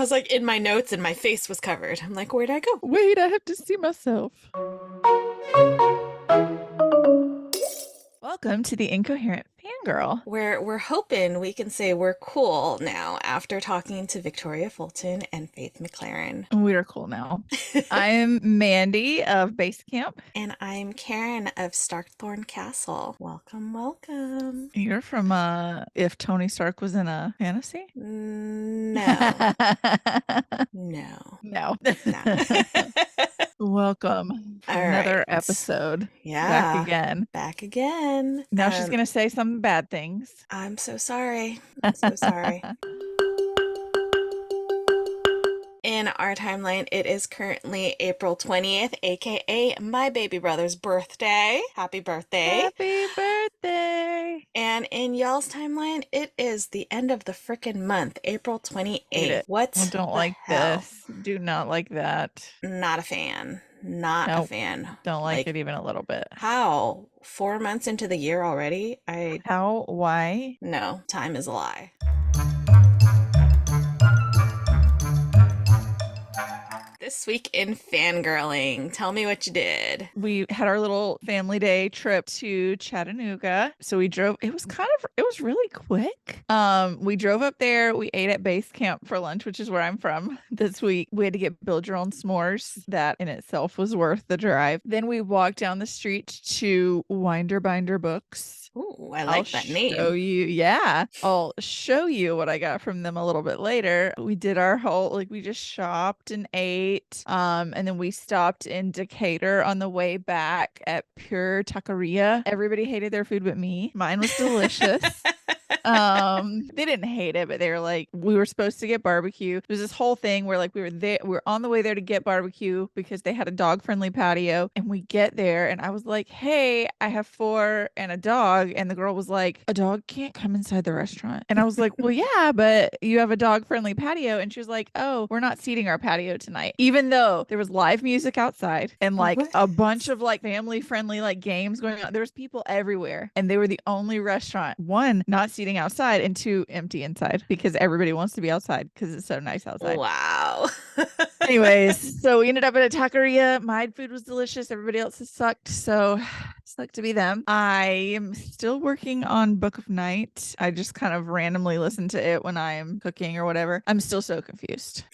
was like in my notes and my face was covered. I'm like, where'd I go? Wait, I have to see myself. Welcome to the Incoherent Fangirl. Where we're hoping we can say we're cool now after talking to Victoria Fulton and Faith McLaren. We are cool now. I'm Mandy of Base Camp. And I'm Karin of Starkthorn Castle. Welcome, welcome. You're from If Tony Stark was in a fantasy? No, no, No. no. Welcome for All another right. episode. Back Yeah, again. back again. Now she's going to say some bad things. I'm so sorry. I'm so sorry. In our timeline, it is currently April 20th, aka my baby brother's birthday. Happy birthday. Happy birthday. And in y'all's timeline, it is the end of the frickin' month, April 28th. Hate it. What I don't the like hell? this. Do not like that. Not a fan. Not a Nope. fan. Don't like it even a little bit. How? 4 months into the year already? How? Why? No, time is a lie. This week in fangirling, tell me what you did. We had our little family day trip to Chattanooga. So we drove, it was really quick. We drove up there, we ate at base camp for lunch, which is where I'm from this week. We had to get build your own s'mores. That in itself was worth the drive. Then we walked down the street to Winder Binder Books. Ooh, I like that name. I'll show you what I got from them a little bit later. We did our whole, we just shopped and ate. And then we stopped in Decatur on the way back at Pure Taqueria. Everybody hated their food but me. Mine was delicious. They didn't hate it, but they were like, we were supposed to get barbecue. There's this whole thing where we were on the way there to get barbecue because they had a dog friendly patio, and we get there and I was like, hey, I have 4 and a dog, and the girl was like, a dog can't come inside the restaurant. And I was like, well, yeah, but you have a dog friendly patio. And she was like, oh, we're not seating our patio tonight, even though there was live music outside and a bunch of family friendly games going on. There was people everywhere, and they were the only restaurant, one, not seating outside, and 2, empty inside, because everybody wants to be outside because it's so nice outside. Wow. Anyways, so we ended up at a taqueria. My food was delicious. Everybody else's sucked. So sucked to be them. I am still working on Book of Night. I just kind of randomly listen to it when I am cooking or whatever. I'm still so confused.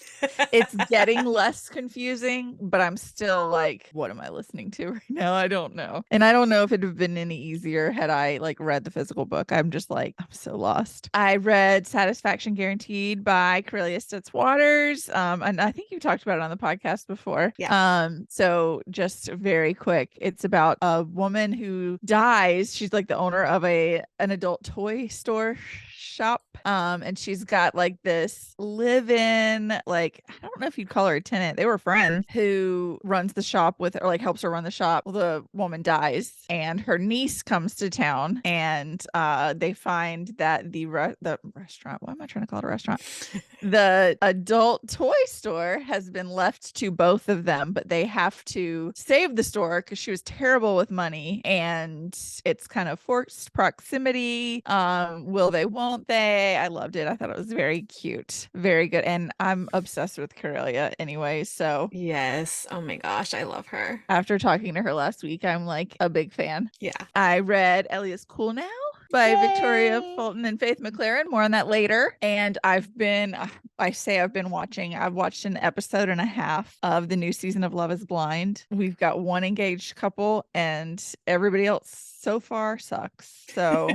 It's getting less confusing, but I'm still like, what am I listening to right now? I don't know. And I don't know if it would have been any easier had I read the physical book. I'm just I'm so lost. I read Satisfaction Guaranteed by Cornelia Stutz Waters. And I think you talked about it on the podcast before. Yeah. So just very quick, it's about a woman who dies. She's the owner of an adult toy store shop, and she's got this live-in, I don't know if you'd call her a tenant, they were friends, who runs the shop with her, helps her run the shop. Well, the woman dies and her niece comes to town, and they find that the restaurant, why am I trying to call it a restaurant, the adult toy store has been left to both of them, but they have to save the store because she was terrible with money, and it's kind of forced proximity. Will they, won't they? I loved it. I thought it was very cute, very good, and I'm obsessed with Cornelia anyway, so Yes. Oh my gosh, I love her. after talking to her last week, I'm a big fan. Yeah. I read Elia's Cool Now by Victoria Fulton and Faith McLaren. More on that later. And I've been watching, I've watched an episode and a half of the new season of Love is Blind. We've got one engaged couple, and everybody else so far sucks. So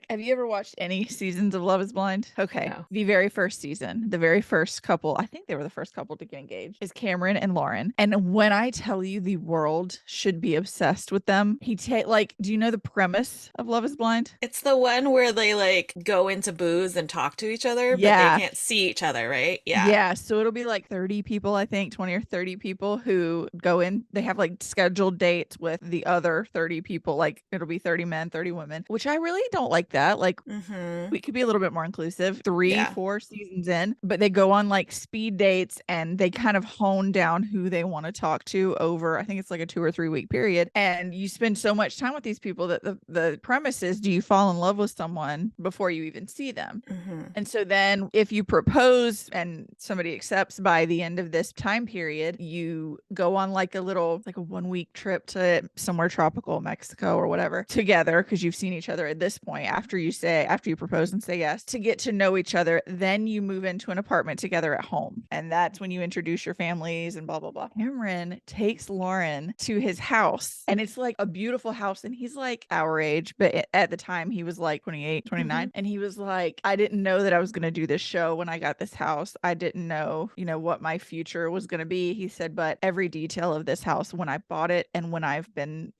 have you ever watched any seasons of Love is Blind? Okay. No. The very first season, the very first couple, I think they were the first couple to get engaged, is Cameron and Lauren. And when I tell you the world should be obsessed with them, do you know the premise of Love is Blind? It's the one where they go into booths and talk to each other, but Yeah. they can't see each other, right? Yeah. Yeah. So it'll be 30 people, I think, 20 or 30 people who go in. They have scheduled dates with the other 30 people. It'll be 30 men, 30 women, which I really don't don't like that. Like, Mm-hmm. we could be a little bit more inclusive, three, Yeah. 4 seasons in, but they go on like speed dates and they kind of hone down who they want to talk to over, I think it's like a 2 or 3 week period. And you spend so much time with these people that the premise is, do you fall in love with someone before you even see them? Mm-hmm. And so then if you propose and somebody accepts by the end of this time period, you go on like a little, like a 1 week trip to somewhere tropical, Mexico or whatever, together because you've seen each other at this point after you propose and say yes to get to know each other. Then you move into an apartment together at home. And that's when you introduce your families and blah, blah, blah. Cameron takes Lauren to his house and it's like a beautiful house. And he's like our age, but at the time he was like 28, 29. Mm-hmm. And he was like, I didn't know that I was going to do this show when I got this house. I didn't know, what my future was going to be. He said, but every detail of this house when I bought it and when I've been,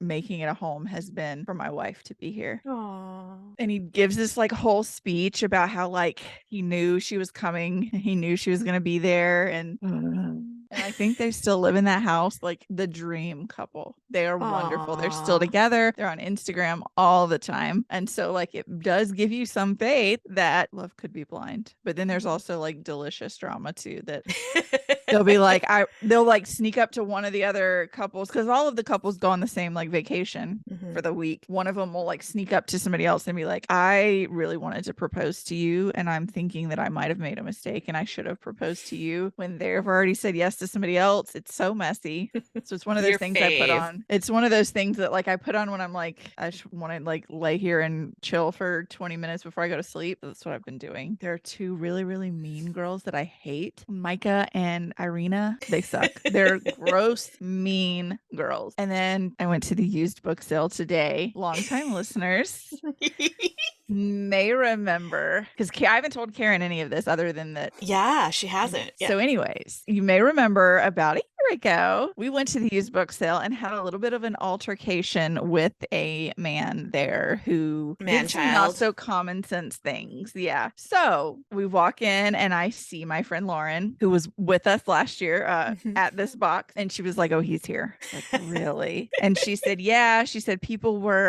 making it a home has been for my wife to be here. Aww. And he gives this like whole speech about how like he knew she was coming, he knew she was going to be there. And I think they still live in that house, like the dream couple. They are wonderful. They're still Aww. together. They're on Instagram all the time. And so, like, it does give you some faith that love could be blind. But then there's also like delicious drama too that they'll be like, they'll like sneak up to one of the other couples because all of the couples go on the same like vacation Mm-hmm. for the week. One of them will like sneak up to somebody else and be like, I really wanted to propose to you. And I'm thinking that I might have made a mistake and I should have proposed to you when they've already said yes to somebody else. It's so messy. So it's one of those Your things I put fave. on. It's one of those things that like I put on when I'm like, I just want to like lay here and chill for 20 minutes before I go to sleep. That's what I've been doing. There are two really, really mean girls that I hate, Micah and Irina. They suck. They're gross, mean girls. And then I went to the used book sale today. Longtime listeners may remember because I haven't told Karin any of this other than that. Yeah, she hasn't. Yeah. So, anyways, you may remember about a year ago, we went to the used book sale and had a little bit of an altercation with a man there who Man did some not child. so common sense things. Yeah. So we walk in and I see my friend Lauren, who was with us last year Mhm. at this box. And she was like, oh, he's here. Like, really? And she said, yeah. She said people were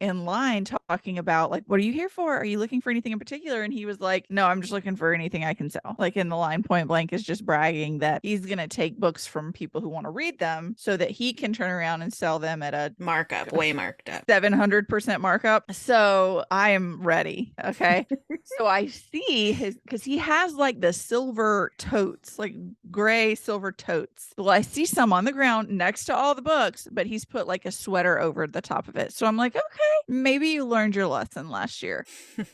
in line talking about, like, what are you here for? Are you looking for anything in particular? And he was like, no, I'm just looking for anything I can sell. Like, in the line, point blank is just bragging that he's going to take books from people who want to read them so that he can turn around and sell them at a Markup, way marked up. 700% markup. So I am ready. Okay. So I see because he has like the silver totes, like gray silver totes. Well, I see some on the ground next to all the books, but he's put like a sweater over the top of it. So I'm like, okay, maybe you learned your lesson last year.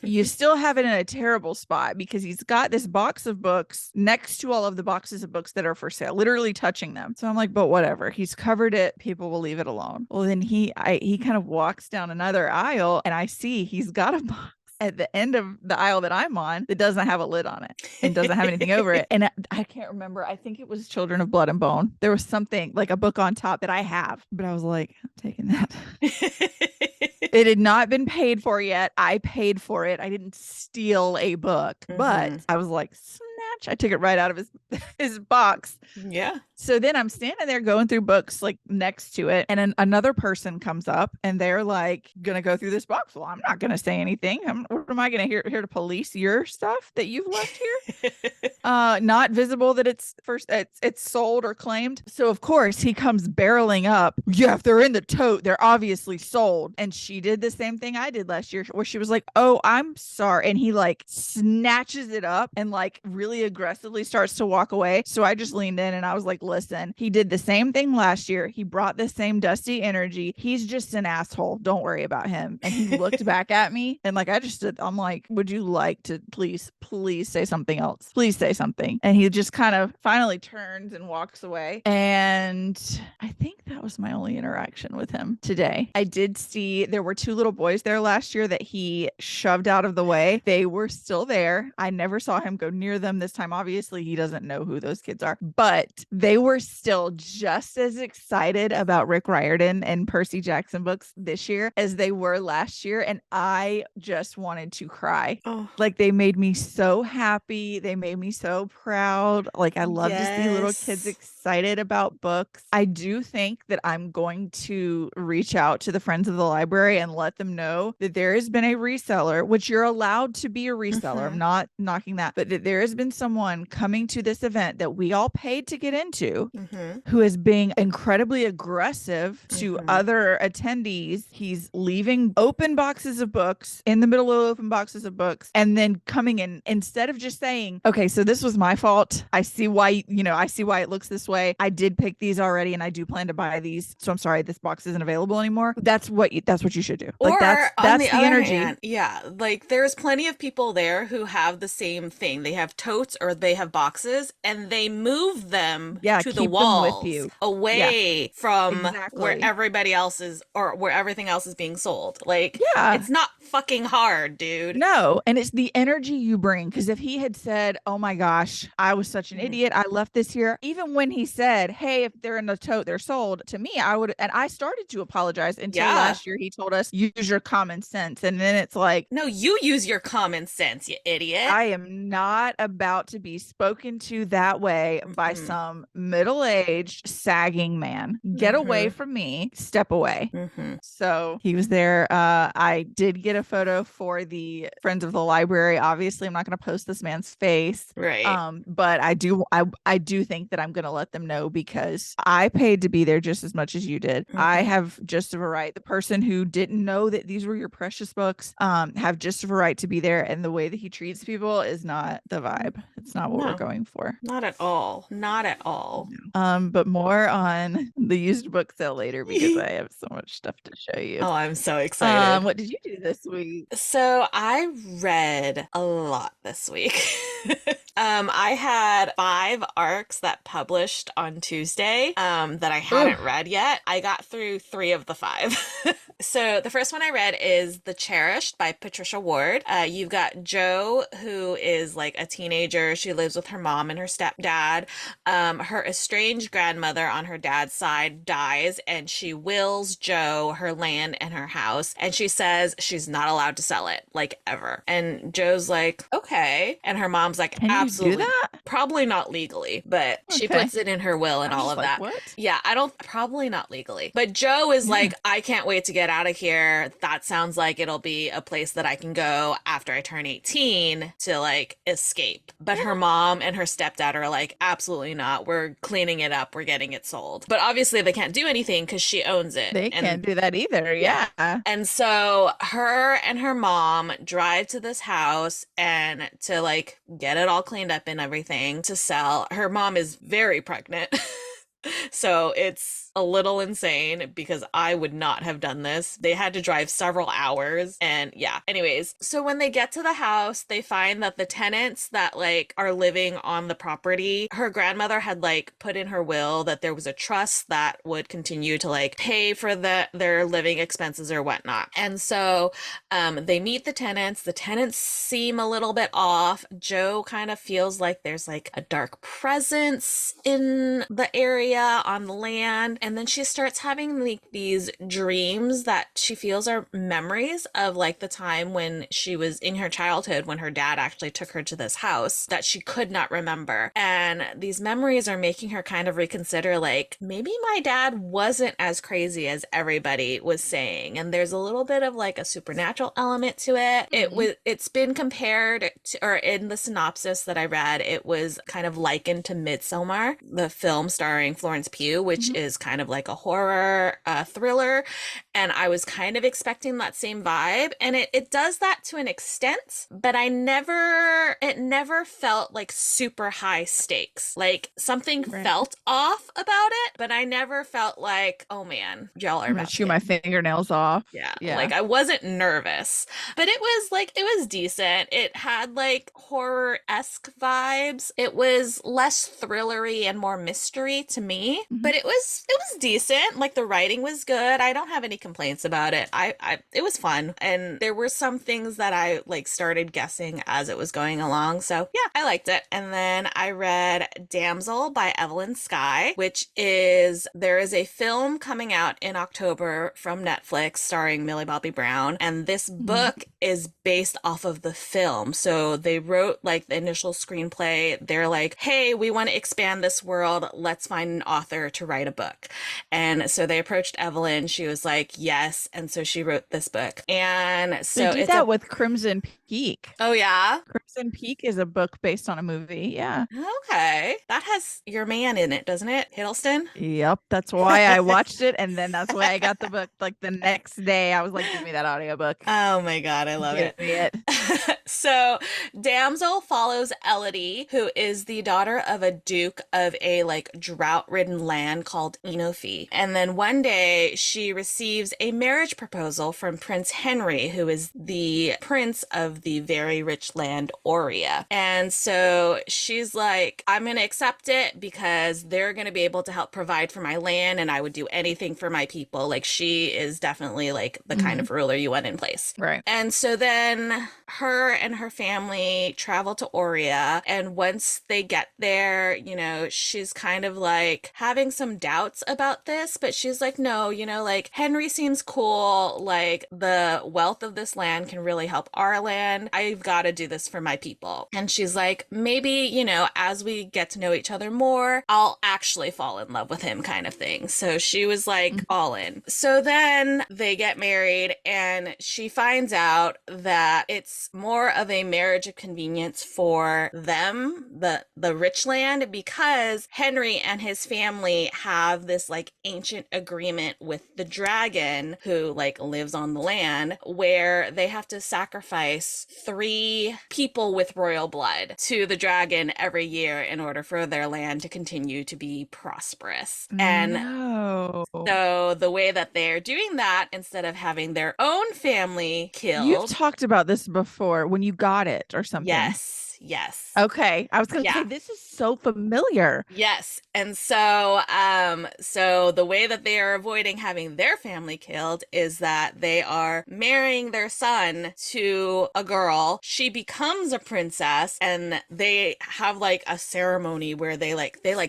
You still have it in a terrible spot because he's got this box of books next to all of the boxes of books that are for sale, literally touching them. So I'm like, but whatever. He's covered it. People will leave it alone. Well, then he kind of walks down another aisle and I see he's got a box at the end of the aisle that I'm on that doesn't have a lid on it and doesn't have anything over it. And I can't remember. I think it was Children of Blood and Bone. There was something like a book on top that I have, but I was like, I'm taking that. It had not been paid for yet. I paid for it. I didn't steal a book, but I was like, snatch. I took it right out of his box. Yeah. So then I'm standing there going through books like next to it. And then another person comes up and they're like, going to go through this box. Well, I'm not going to say anything. What am I going to here to police your stuff that you've left here? Not visible that it's sold or claimed. So of course he comes barreling up. Yeah, if they're in the tote, they're obviously sold. And she did the same thing I did last year where she was like, oh, I'm sorry. And he like snatches it up and like really aggressively starts to walk away. So I just leaned in and I was like, listen, he did the same thing last year. He brought the same dusty energy. He's just an asshole. Don't worry about him. And he looked back at me and like I'm like, would you like to please say something else? Please say something. And he just kind of finally turns and walks away. And I think that was my only interaction with him today. I did see there were two little boys there last year that he shoved out of the way. They were still there. I never saw him go near them this time. Obviously, he doesn't know who those kids are, but they were still just as excited about Rick Riordan and Percy Jackson books this year as they were last year. And I just wanted to cry. Oh. Like, they made me so happy. They made me so proud. Like, I love to see little kids Yes. excited about books. I do think that I'm going to reach out to the Friends of the Library and let them know that there has been a reseller, which you're allowed to be a reseller. I'm Mm-hmm. not knocking that, but that there has been someone coming to this event that we all paid to get into Mm-hmm. who is being incredibly aggressive to Mm-hmm. other attendees. He's leaving open boxes of books in the middle of open boxes of books and then coming in instead of just saying, okay, so this was my fault. I see why, I see why it looks this way. I did pick these already and I do plan to buy these. So I'm sorry this box isn't available anymore. That's what you should do. Like Or on that's the the other energy. hand, yeah, like there's plenty of people there who have the same thing. They have totes or they have boxes and they move them Yeah, to the keep them with walls you. Yeah, away from where exactly. everybody else is or where everything else is being sold. Like Yeah. it's not fucking hard, dude. No, and it's the energy you bring. Because if he had said, "Oh my gosh, I was such an Mhm. idiot. I left this here," even when he said, "Hey, if they're in the tote, they're sold," to me, I would, and I started to apologize until Yeah. last year he told us, "Use your common sense," and then it's like, No, you use your common sense, you idiot. I am not about to be spoken to that way by Mm-hmm. some middle-aged, sagging man. Get away Mm-hmm. from me. Step away. Mm-hmm. So he was there. I did get a photo for the Friends of the Library. Obviously, I'm not going to post this man's face. Right. But I do think that I'm going to let them know because I paid to be there just as much as you did. I Mm-hmm. have just of a right. The person who didn't know that these were your precious books, have just of a right to be there. And the way that he treats people is not the vibe. It's not what we're No, going for. not at all. Not at all. No. But more on the used book sale later because I have so much stuff to show you. Oh, I'm so excited. What did you do this week? So I read a lot this week. I had 5 arcs that published on Tuesday, that I Ugh. hadn't read yet. I got through 3 of the 5. So the first one I read is The Cherished by Patricia Ward. You've got Jo, who is like a teenager. She lives with her mom and her stepdad. Her estranged grandmother on her dad's side dies, and she wills Jo her land and her house. And she says she's not allowed to sell it, like ever. And Jo's like, okay. And her mom's like, Can you do absolutely. that? Probably not legally, but she Okay. puts it in her will and I'm all just of like, that. what? Yeah, I don't, probably not legally. But Jo is Yeah. like, I can't wait to get out of here. That sounds like it'll be a place that I can go after I turn 18 to like escape. But her Yeah. mom and her stepdad are like, absolutely not. We're cleaning it up. We're getting it sold. But obviously they can't do anything because she owns it. They And can't do that either. yeah. Yeah. And so her and her mom drive to this house and to like get it all cleaned up and everything to sell. Her mom is very pregnant. So it's a little insane because I would not have done this. They had to drive several hours and yeah. Anyways, so when they get to the house, they find that the tenants that like are living on the property, her grandmother had like put in her will that there was a trust that would continue to like pay for their living expenses or whatnot. And so they meet the tenants. The tenants seem a little bit off. Jo kind of feels like there's like a dark presence in the area on the land. And then she starts having like these dreams that she feels are memories of like the time when she was in her childhood when her dad actually took her to this house that she could not remember. And these memories are making her kind of reconsider like maybe my dad wasn't as crazy as everybody was saying. And there's a little bit of like a supernatural element to it. It's been compared to, or in the synopsis that I read, it was kind of likened to Midsommar, the film starring Florence Pugh, which Mhm. is kind of like a horror thriller. And I was kind of expecting that same vibe. And it does that to an extent, but it never felt like super high stakes. Like something Right. felt off about it, but I never felt like, oh man, y'all are I'm gonna about to chew get my fingernails off. yeah, Yeah. like I wasn't nervous, but it was decent. It had like horror-esque vibes. It was less thrillery and more mystery to me. me, Mhm. but it was decent. Like the writing was good. I don't have any complaints about it. I it was fun, and there were some things that I like started guessing as it was going along. So yeah, I liked it. And then I read Damsel by Evelyn Sky, which is there is a film coming out in October from Netflix starring Millie Bobby Brown, and this Mhm. book is based off of the film. So they wrote like the initial screenplay. They're like, hey, we want to expand this world. Let's find an author to write a book. And so they approached Evelyn. She was like, yes. And so she wrote this book. And They so did it's that a, with Crimson Peak. oh, yeah. Crimson Peak is a book based on a movie. Yeah. Okay. That has your man in it, doesn't it? Hiddleston? Yep, that's why I watched it, and then that's why I got the book like the next day. I was like, "Give me that audiobook. Oh my God, I love Give it. me it." So, Damsel follows Elodie, who is the daughter of a duke of a like drought-ridden land called Enofi. And then one day she receives a marriage proposal from Prince Henry, who is the prince of the very rich land Auria. And so she's like, I'm going to accept it because they're going to be able to help provide for my land and I would do anything for my people. Like she is definitely like the kind Mhm. of ruler you want in place. Right. And so then her and her family travel to Auria. And once they get there, she's kind of like having some doubts about this, but she's like, no, like Henry seems cool. Like the wealth of this land can really help our land. I've got to do this for my people. And she's like, maybe, as we get to know each other more, I'll actually fall in love with him, kind of thing. So she was like Mhm. all in. So then they get married, and she finds out that it's more of a marriage of convenience for them, the rich land, because Henry and his family have this like ancient agreement with the dragon who like lives on the land, where they have to sacrifice 3 people with royal blood to the dragon every year in order for their land to continue to be prosperous. And No. so the way that they're doing that, instead of having their own family You've killed, talked about this before when you got it or something. yes, yes. Okay. I was gonna say Yeah. this is so familiar. Yes. And so the way that they are avoiding having their family killed is that they are marrying their son to a girl. She becomes a princess, and they have like a ceremony where they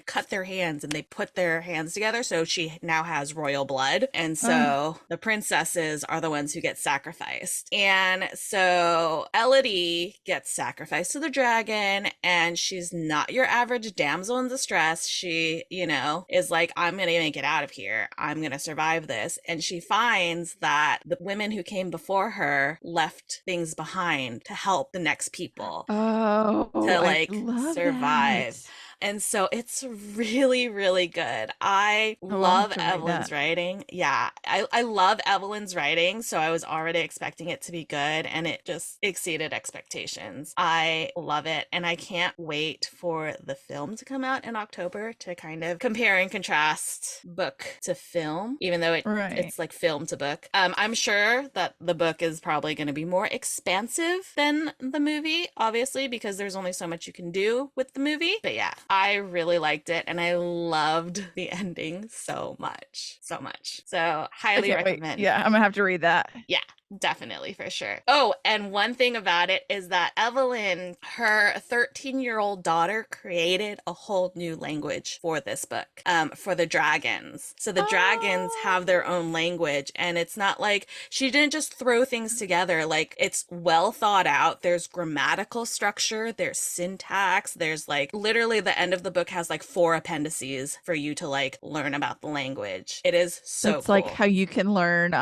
cut their hands and they put their hands together, so she now has royal blood. And Ugh. so the princesses are the ones who get sacrificed. And so Elodie gets sacrificed to the dragon, and she's not your average damsel in distress. She, is like, I'm going to make it out of here. I'm going to survive this. And she finds that the women who came before her left things behind to help the next people Oh, to I like love survive. that. And so it's really, really good. I Oh, I'll have love to read Evelyn's that. writing. Yeah, I love Evelyn's writing. So I was already expecting it to be good, and it just exceeded expectations. I love it. And I can't wait for the film to come out in October to kind of compare and contrast book to film, even though Right. it's like film to book. I'm sure that the book is probably going to be more expansive than the movie, obviously, because there's only so much you can do with the movie. But yeah, I really liked it, and I loved the ending so much. So much. So I highly can't wait. recommend. Yeah, I'm gonna have to read that. Yeah, definitely for sure. Oh, and one thing about it is that Evelyn, her 13-year-old daughter, created a whole new language for this book, for the dragons. So the dragons Oh. have their own language, and it's not like she didn't just throw things together. Like it's well thought out. There's grammatical structure, there's syntax, there's like literally the end of the book has like 4 appendices for you to like learn about the language. It is so That's like cool. how you can learn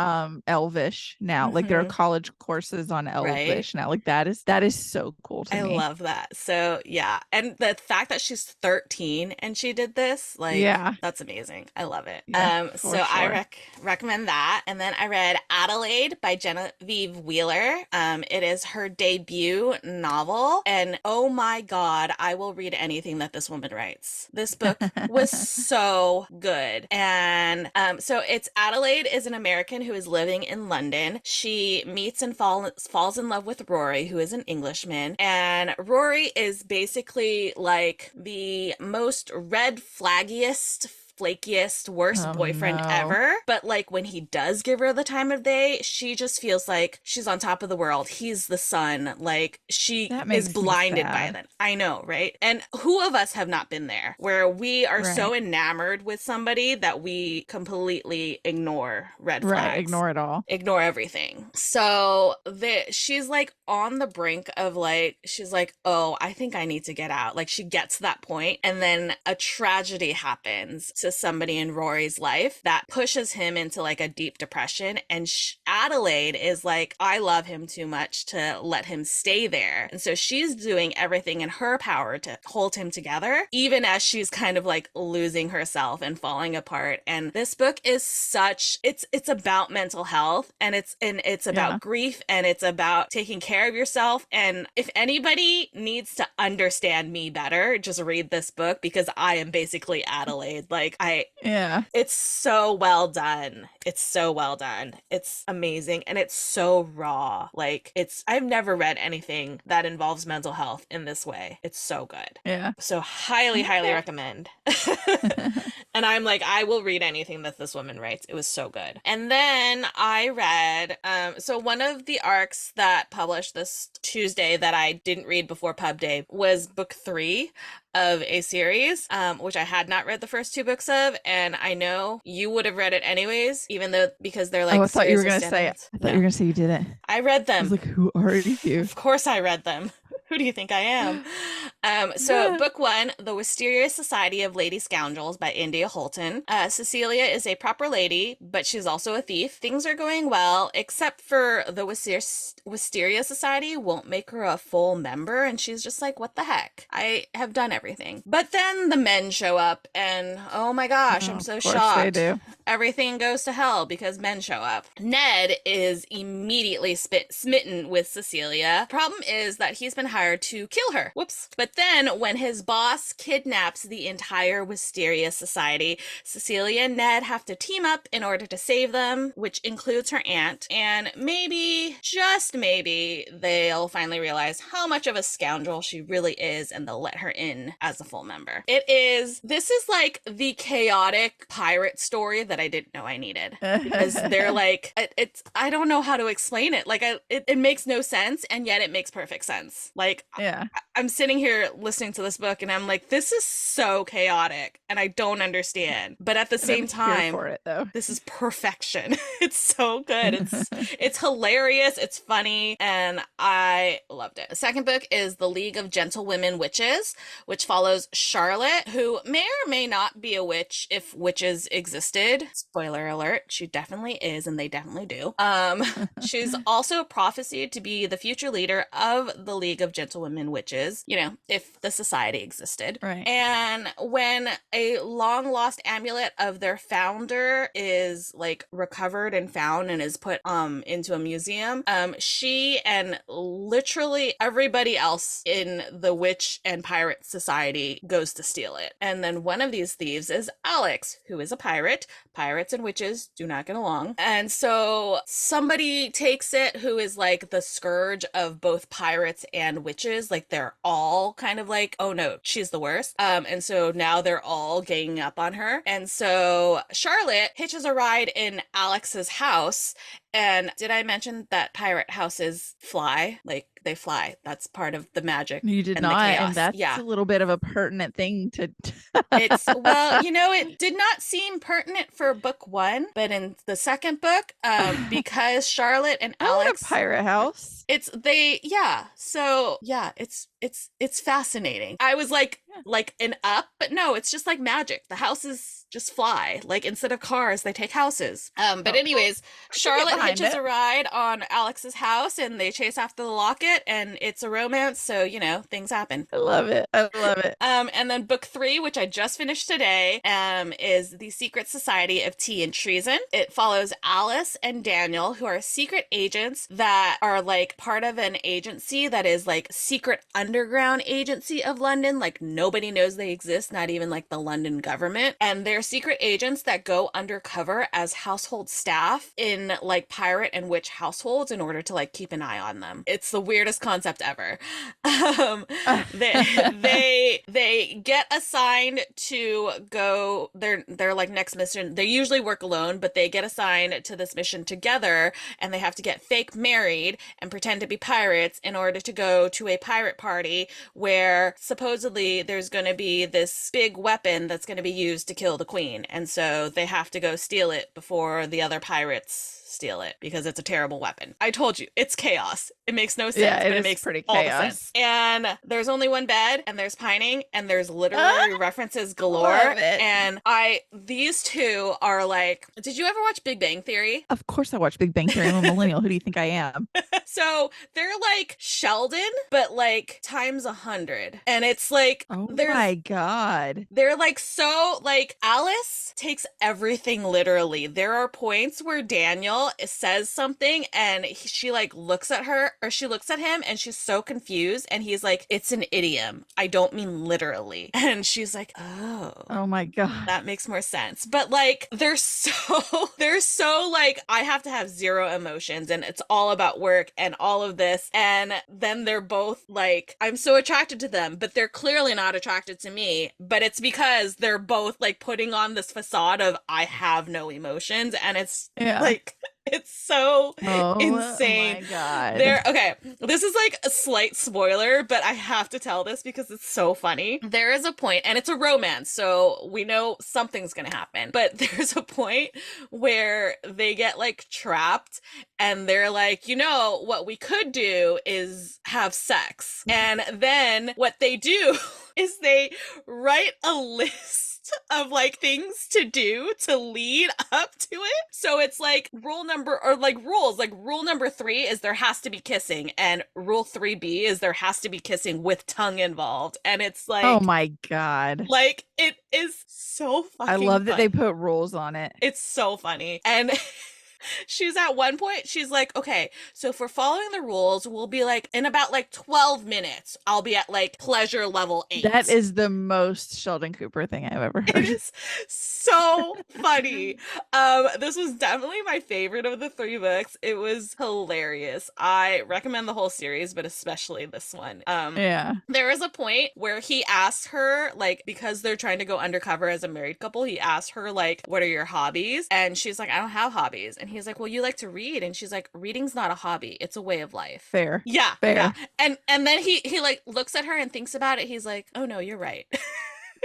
Elvish now. Like there are Hmm. college courses on Right? Elvish now. Like that is so cool to I me. love that. So, yeah. And the fact that she's 13 and she did this, like, Yeah. that's amazing. I love it. Yeah, for So I sure. recommend that. And then I read Adelaide by Genevieve Wheeler. It is her debut novel. And oh my God, I will read anything that this woman writes. This book was so good. And so it's Adelaide is an American who is living in London. She meets and falls in love with Rory, who is an Englishman. And Rory is basically like the most red flaggiest flakiest, worst Oh boyfriend no. ever. But like when he does give her the time of day, she just feels like she's on top of the world. He's the sun. Like she That is makes me blinded by sad. that. I know, right? And who of us have not been there where we are so Right. enamored with somebody that we completely ignore red Right. flags, Ignore it all. ignore everything. So she's like on the brink of like, she's like, oh, I think I need to get out. Like she gets to that point, and then a tragedy happens to somebody in Rory's life that pushes him into like a deep depression. And Adelaide is like, I love him too much to let him stay there. And so she's doing everything in her power to hold him together, even as she's kind of like losing herself and falling apart. And this book is such, it's about mental health, and it's Yeah. about grief, and it's about taking care of yourself. And if anybody needs to understand me better, just read this book, because I am basically Adelaide. Like Yeah. it's so well done. It's so well done. It's amazing, and it's so raw. Like I've never read anything that involves mental health in this way. It's so good. Yeah. So highly, highly Okay. recommend. And I'm like, I will read anything that this woman writes. It was so good. And then I read, so one of the arcs that published this Tuesday that I didn't read before Pub Day was book 3 of a series, which I had not read the first 2 books of, and I know you would have read it anyways, even though because they're Oh, like I thought you were series of gonna say standalones. I thought you were No, gonna say you didn't. I read I was them. like, who are you? Of course I read them. Who do you think I am? So book 1, The Wisteria Society of Lady Scoundrels by India Holton. Cecilia is a proper lady, but she's also a thief. Things are going well, except for the Wisteria Society won't make her a full member, and she's just like, what the heck? I have done everything. But then the men show up, and oh my gosh, Oh, I'm of so course they shocked. do. Everything goes to hell because men show up. Ned is immediately smitten with Cecilia. Problem is that he's been hired to kill her. Whoops. But then when his boss kidnaps the entire Wisteria Society, Cecilia and Ned have to team up in order to save them, which includes her aunt. And maybe, just maybe, they'll finally realize how much of a scoundrel she really is, and they'll let her in as a full member. This is like the chaotic pirate story that I didn't know I needed, because they're like, I don't know how to explain it. Like it makes no sense, and yet it makes perfect sense. Like Yeah. I'm sitting here listening to this book, and I'm like, this is so chaotic and I don't understand, but at the And I'm same here time, for it though. this is perfection. It's so good. It's hilarious, it's funny, and I loved it. The second book is The League of Gentlewomen Witches, which follows Charlotte, who may or may not be a witch if witches existed. Spoiler alert, she definitely is, and they definitely do. She's also prophesied to be the future leader of the League of Gentlewomen Witches, you know, if the society existed. Right. And when a long lost amulet of their founder is like recovered and found and is put into a museum, she and literally everybody else in the witch and pirate society goes to steal it. And then one of these thieves is Alex, who is a pirate. Pirates and witches do not get along. And so somebody takes it who is like the scourge of both pirates and witches. Like they're all kind of like, oh no, she's the worst. And so now they're all ganging up on her. And so Charlotte hitches a ride in Alex's house. And did I mention that pirate houses fly? Like they fly. That's part of the magic You did and the not, and chaos. that's Yeah. a little bit of a pertinent thing to Well, you know, it did not seem pertinent for book 1, but in the second book, because Charlotte and I want a Alex, pirate house. it's fascinating. I was like, Yeah. like an up, but no, it's just like magic. The houses just fly. Like instead of cars, they take houses. But anyways, Charlotte hitches a ride on Alex's house, and they chase after the locket, and it's a romance. So you know, things happen. I love it. I love it. And then book 3, which I just finished today, is The Secret Society of Tea and Treason. It follows Alice and Daniel, who are secret agents that are like part of an agency that is like secret underground agency of London. Like nobody knows they exist, not even like the London government. And they're secret agents that go undercover as household staff in like pirate and witch households in order to like keep an eye on them. It's the weirdest concept ever. Um, they get assigned to go their like next mission. They usually work alone, but they get assigned to this mission together, and they have to get fake married and pretend to be pirates in order to go to a pirate party where supposedly there's going to be this big weapon that's going to be used to kill the queen. And so they have to go steal it before the other pirates steal it because it's a terrible weapon. I told you, it's chaos. It makes no Yeah, sense, it but it is makes pretty all the sense. chaos. And there's only one bed, and there's pining, and there's Ah, literary references galore. love it. And these two are like, did you ever watch Big Bang Theory? Of course I watch Big Bang Theory. I'm a millennial. Who do you think I am? So they're like Sheldon, but like times 100. And it's like, Oh my God. they're like, so like Alice takes everything literally. There are points where Daniel says something and she like looks at her, or she looks at him, and she's so confused, and he's like, it's an idiom, I don't mean literally. And she's like, Oh my God. that makes more sense. But like they're so like, I have to have zero emotions and it's all about work and all of this. And then they're both like, I'm so attracted to them, but they're clearly not attracted to me. But it's because they're both like putting on this facade of I have no emotions, and it's like, it's so insane. Oh my God. Okay, this is like a slight spoiler, but I have to tell this because it's so funny. There is a point, and it's a romance, so we know something's gonna happen, but there's a point where they get like trapped, and they're like, you know, what we could do is have sex. And then what they do is they write a list of like things to do to lead up to it. So it's like rule number 3 is there has to be kissing, and rule 3B is there has to be kissing with tongue involved. And it's like, oh my God. like, it is so fucking I love that funny. they put rules on it. It's so funny. And she's at one point, she's like, okay, so if we're following the rules, we'll be like, in about like 12 minutes, I'll be at like pleasure level 8. That is the most Sheldon Cooper thing I've ever heard. It is so funny. This was definitely my favorite of the 3 books. It was hilarious. I recommend the whole series, but especially this one. Yeah. There is a point where he asks her, like, because they're trying to go undercover as a married couple, he asks her, like, what are your hobbies? And she's like, I don't have hobbies. And he's like, well, you like to read. And she's like, reading's not a hobby, it's a way of life. Fair. Yeah. Fair. Yeah. And then he like looks at her and thinks about it. He's like, oh no, you're right.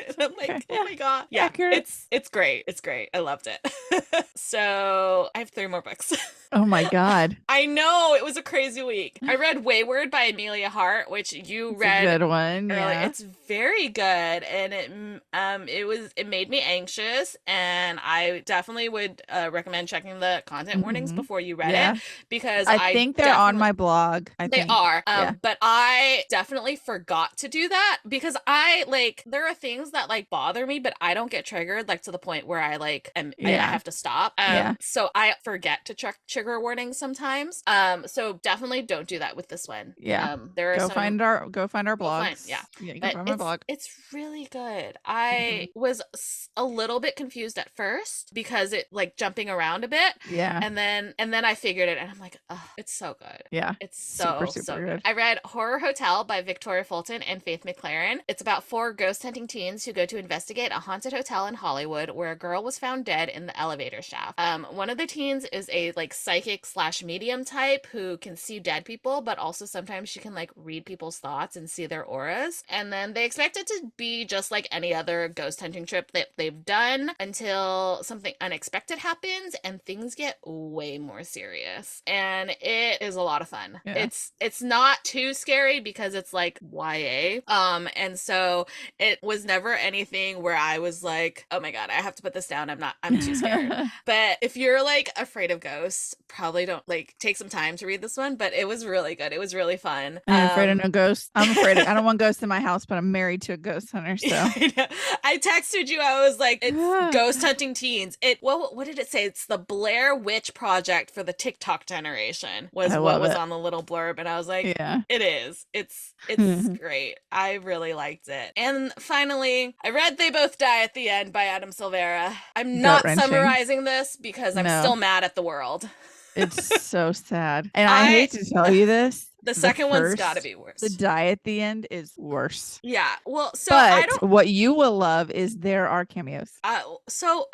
And I'm like, Okay. oh my God. Yeah. Accurate. It's great. It's great. I loved it. So I have 3 more books. Oh my God. I know, it was a crazy week. I read Wayward by Amelia Hart, which you It's read a good one. earlier. Yeah. It's very good, and it made me anxious, and I definitely would recommend checking the content warnings before you read it, because I think they're on my blog. They are. But I definitely forgot to do that because there are things that like bother me, but I don't get triggered like to the point where I like I have to stop. So I forget to check trigger warnings sometimes. So definitely don't do that with this one. Yeah. There are go find our blogs. Yeah. You can find my blog. It's really good. I was a little bit confused at first because it like jumping around a bit. Yeah. And then I figured it, and I'm like, oh, it's so good. Yeah. It's so super good. good. I read Horror Hotel by Victoria Fulton and Faith McLaren. It's about 4 ghost hunting teens who go to investigate a haunted hotel in Hollywood where a girl was found dead in the elevator shaft. One of the teens is a like psychic / medium type who can see dead people, but also sometimes she can like read people's thoughts and see their auras. And then they expect it to be just like any other ghost hunting trip that they've done until something unexpected happens and things get way more serious. And it is a lot of fun. Yeah. It's not too scary because it's like YA. And so it was never anything where I was like, oh my God, I have to put this down. I'm too scared. But if you're like afraid of ghosts, probably don't like take some time to read this one, but it was really good. It was really fun. I'm afraid of no ghosts. I don't want ghosts in my house, but I'm married to a ghost hunter, so I texted you. I was like, it's ghost hunting teens. What did it say? It's the Blair Witch Project for the TikTok generation was what was on the little blurb, and I was like, yeah, it is. It's great. I really liked it. And finally, I read They Both Die at the End by Adam Silvera. I'm not summarizing this because I'm still mad at the world. It's so sad. And I I hate to tell you this, the the second one's got to first, be the worse. die at the end is worse. Yeah. Well, so I But don't what you will love is there are cameos. so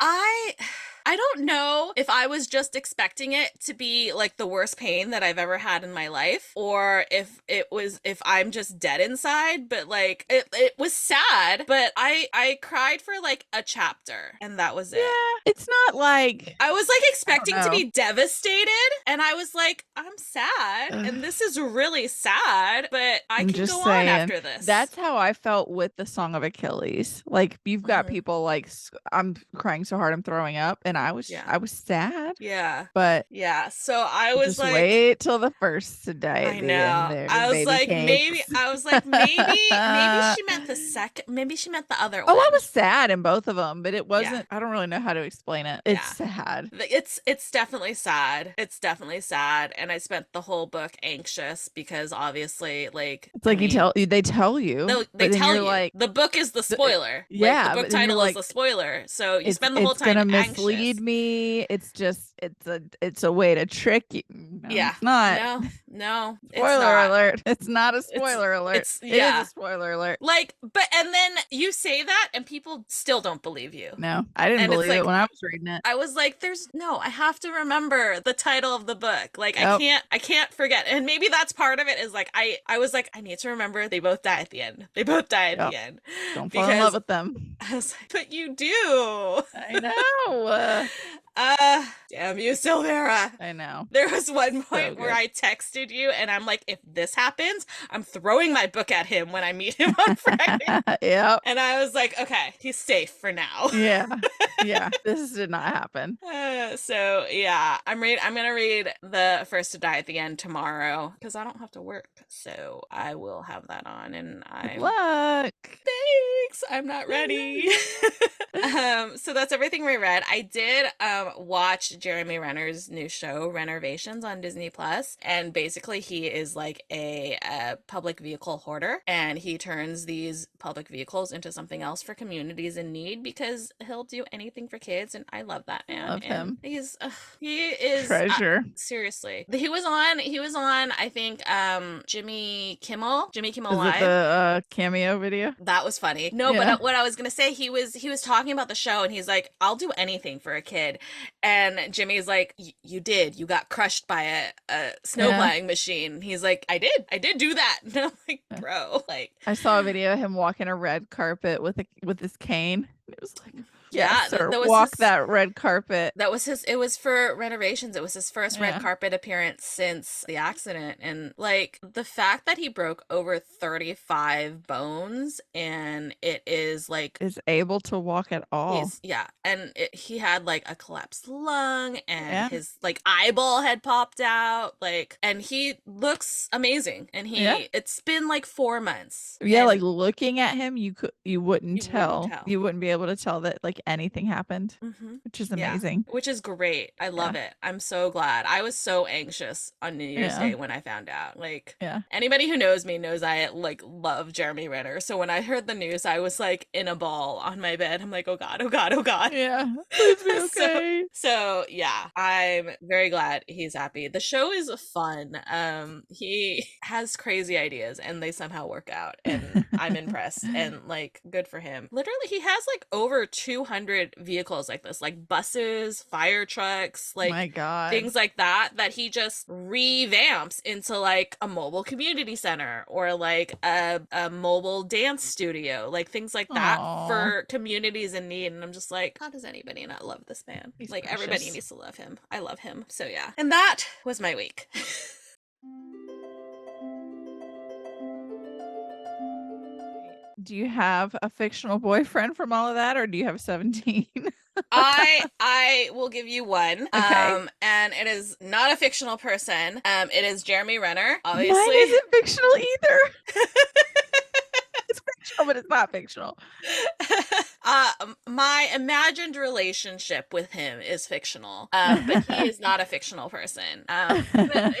I don't know if I was just expecting it to be like the worst pain that I've ever had in my life, or if I'm just dead inside, but like it was sad, but I cried for like a chapter and that was it. Yeah, it's not like I was like I don't expecting to know. be devastated, and I was like, I'm sad, Ugh. and this is really sad, but I I'm can just go on saying after this. that's how I felt with the Song of Achilles. Like you've got Mhm. people like I'm crying so hard I'm throwing up, and Yeah. I was sad, Yeah. but Yeah. So I was just like, wait till the first to die I at the end know. there, baby cakes. I was like, maybe she meant the second, maybe she meant the other Oh, I one. was sad in both of them, but it Yeah. wasn't I don't really know how to explain it. It's Yeah. sad. It's definitely sad. It's definitely sad. And I spent the whole book anxious because obviously, like, It's I like mean, they tell you, they but then tell you're you like, the book is the "The- spoiler. Like the yeah, book but then you're title is the like, spoiler. So you spend the whole it's time gonna mislead anxious. me. It's just it's a way to trick you. No, Yeah. it's not. No, no, it's Spoiler not. alert. It's not a It's spoiler alert. it's It is a yeah. spoiler alert. Like, but and then you say that and people still don't believe you. No, I didn't And it's believe it like when I was reading it. I was like, there's no, I have to remember the title of the book. Like Yep. I can't forget. And maybe that's part of it is like I was like, I need to remember they both die at the end. They both die at Yep. the end. Don't fall in love Because with them. I was like, but you do. I know. Damn you, Silvera. I know. There was one So point where good. I texted you and I'm like, if this happens, I'm throwing my book at him when I meet him on Friday. Yep. And I was like, okay, he's safe for now. Yeah. Yeah. This did not happen. So yeah, I'm gonna read the first to die at the end tomorrow because I don't have to work, so I will have that on, and Good I'm luck. thanks. I'm not ready. So that's everything we read. I did watch Jeremy Renner's new show, Renovations, on Disney Plus, and basically he is like a public vehicle hoarder, and he turns these public vehicles into something else for communities in need because he'll do anything for kids, and I love that man. Love And him. he is Treasure. seriously. He was on I think Jimmy Kimmel Is it Live. the cameo video? That was funny. No, Yeah. but what I was gonna say, he was talking about the show, and he's like, "I'll do anything for a kid," and Jimmy's like, "You did. You got crushed by a snow Yeah. flying machine." He's like, I did do that." And I'm like, "Bro, like, I saw a video of him walking a red carpet with his cane. It was like, yeah, yes, sir, that was walk his. that red carpet. That was his. It was for Renovations. It was his first red Yeah. carpet appearance since the accident, and like the fact that he broke over 35 bones, and it is like Is able to walk at all. he's yeah, and he had like a collapsed lung, and Yeah. his like eyeball had popped out, like, and he looks amazing. And Yeah. it's been like 4 months. Yeah, and like looking at him, you wouldn't you wouldn't tell. tell. You wouldn't be able to tell that like anything happened, which is Yeah, amazing. which is great. I love Yeah. it. I'm so glad. I was so anxious on New Year's Yeah. Day when I found out. Like, Yeah. anybody who knows me knows I like love Jeremy Renner. So when I heard the news, I was like in a ball on my bed. I'm like, oh God, oh God, oh God. Yeah. Please be okay. So yeah, I'm very glad he's happy. The show is fun. He has crazy ideas and they somehow work out, and I'm impressed, and like good for him. Literally, he has like over 200 vehicles like this, like buses, fire trucks, My like God. things like that he just revamps into like a mobile community center or like a mobile dance studio, like things like that Aw. for communities in need. And I'm just like, how does anybody not love this man? He's like everybody precious. needs to love him. I love him. So yeah. And that was my week. Do you have a fictional boyfriend from all of that, or do you have 17? I will give you one. Okay. And it is not a fictional person. It is Jeremy Renner, Mine obviously. isn't fictional either. It's fictional, but it's not fictional. My imagined relationship with him is fictional. But he is not a fictional person. But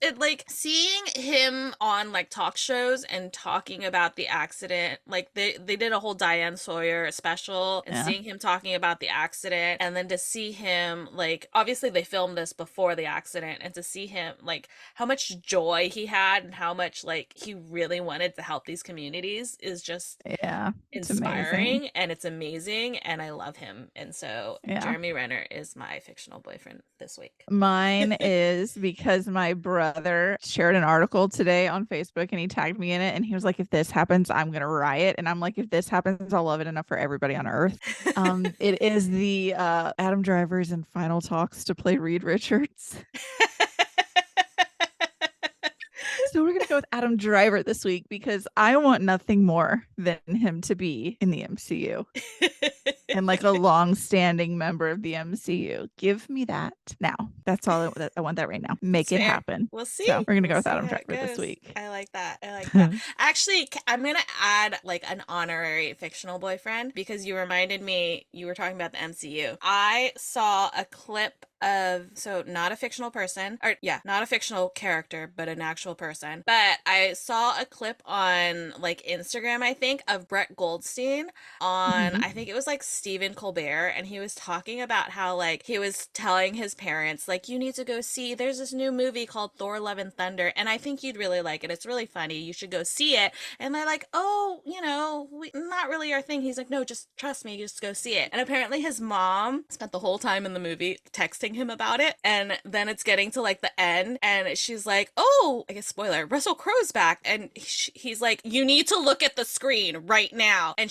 it like seeing him on like talk shows and talking about the accident, like they did a whole Diane Sawyer special, and Yeah. seeing him talking about the accident, and then to see him like obviously they filmed this before the accident, and to see him like how much joy he had and how much like he really wanted to help these communities is just Yeah. It's amazing. inspiring, and it's amazing, and I love him. And so Yeah. Jeremy Renner is my fictional boyfriend this week. Mine is because my brother shared an article today on Facebook and he tagged me in it and he was like, if this happens, I'm gonna riot. And I'm like, if this happens, I'll love it enough for everybody on earth. It is the Adam Driver's in final talks to play Reed Richards. So we're gonna go with Adam Driver this week because I want nothing more than him to be in the MCU and like a long-standing member of the MCU. Give me that now. That's all I want that right now. Make It's it fair. happen. We'll see. So we're gonna We'll go with see Adam how it Driver this goes. week. I like that. I like that. Actually, I'm gonna add like an honorary fictional boyfriend because you reminded me you were talking about the MCU. I saw a clip of, so not a fictional person, or yeah, not a fictional character, but an actual person. But I saw a clip on like Instagram, I think, of Brett Goldstein on, Mhm. I think it was like Stephen Colbert, and he was talking about how like he was telling his parents like, you need to go see, there's this new movie called Thor Love and Thunder, and I think you'd really like it, it's really funny, you should go see it. And they're like, oh, not really our thing. He's like, no, just trust me, just go see it. And apparently his mom spent the whole time in the movie texting him about it, and then it's getting to like the end, and she's like, oh, I guess spoiler, Russell Crowe's back, and he's like, you need to look at the screen right now. And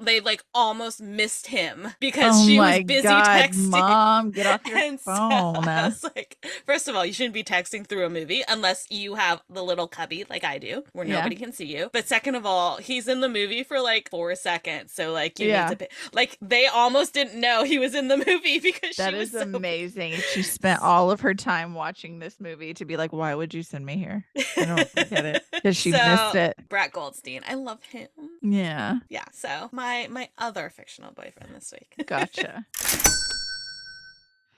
they like almost missed him because Oh she was my busy God, texting. Mom, get off your And so I phone. was like, first of all, you shouldn't be texting through a movie unless you have the little cubby like I do where Yeah. nobody can see you. But second of all, he's in the movie for like 4 seconds. So like you need Yeah. to pay. Like they almost didn't know he was in the movie because That she was is so amazing. She spent all of her time watching this movie to be like, why would you send me here? I don't get it. Because she missed So it. Brett Goldstein, I love him. Yeah. Yeah, so my other fictional boyfriend this week. Gotcha.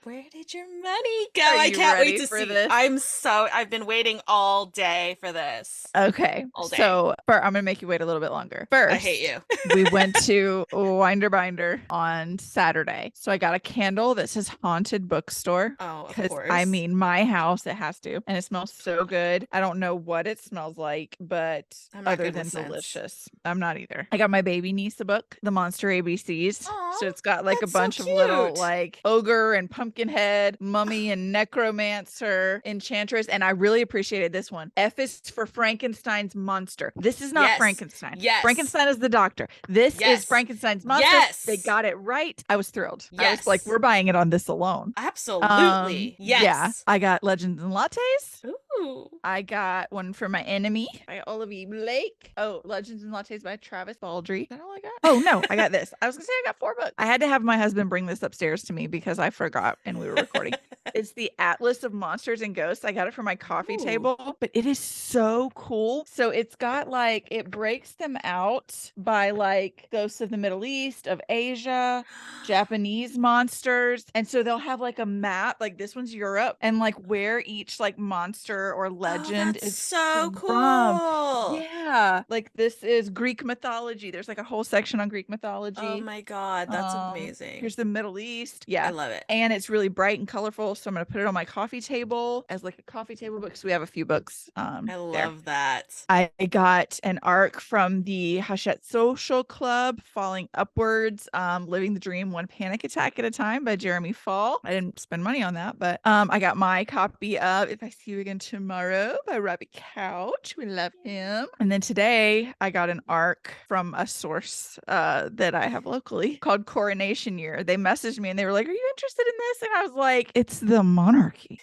Where did your money go? Are I you can't wait ready to for see. this? I've been waiting all day for this. Okay. All day. So I'm going to make you wait a little bit longer. First, I hate you. we went to Winder Binder on Saturday. So I got a candle that says Haunted Bookstore. Oh, of Because course. I mean, my house, it has to. And it smells so good. I don't know what it smells like, but I'm not other good than with scents. delicious. I'm not either. I got my baby niece a book, The Monster ABCs. Aw, So it's got like a that's so bunch of little cute. like ogre and pumpkinhead, mummy and necromancer, enchantress. And I really appreciated this one. F is for Frankenstein's monster. This is not Yes. Frankenstein. Yes. Frankenstein is the doctor. This Yes. is Frankenstein's monster. Yes. They got it right. I was thrilled. I was Yes. like, we're buying it on this alone. Absolutely. Yes. Yeah. I got Legends and Lattes. Ooh. I got one for my enemy by Olivia Blake. Oh, Legends and Lattes by Travis Baldry. Is that all I got? Oh no, I got this. I was gonna say I got 4 books. I had to have my husband bring this upstairs to me because I forgot and we were recording. It's the Atlas of Monsters and Ghosts. I got it for my coffee Ooh. table, but it is so cool. So it's got like, it breaks them out by like ghosts of the Middle East, of Asia, Japanese monsters. And so they'll have like a map, like this one's Europe, and like where each like monster or legend that's is so from. cool. Yeah. Like this is Greek mythology. There's like a whole section on Greek mythology. Oh my God, that's amazing. Here's the Middle East. Yeah. I love it. And it's really bright and colorful. So I'm going to put it on my coffee table as like a coffee table book. So we have a few books. I love that. I got an arc from the Hachette Social Club, Falling Upwards, Living the Dream One Panic Attack at a Time by Jeremy Fall. I didn't spend money on that, but I got my copy of If I See You Again Tomorrow by Robbie Couch. We love him. And then today I got an arc from a source that I have locally called Coronation Year. They messaged me and they were like, are you interested in this? And I was like, it's the the monarchy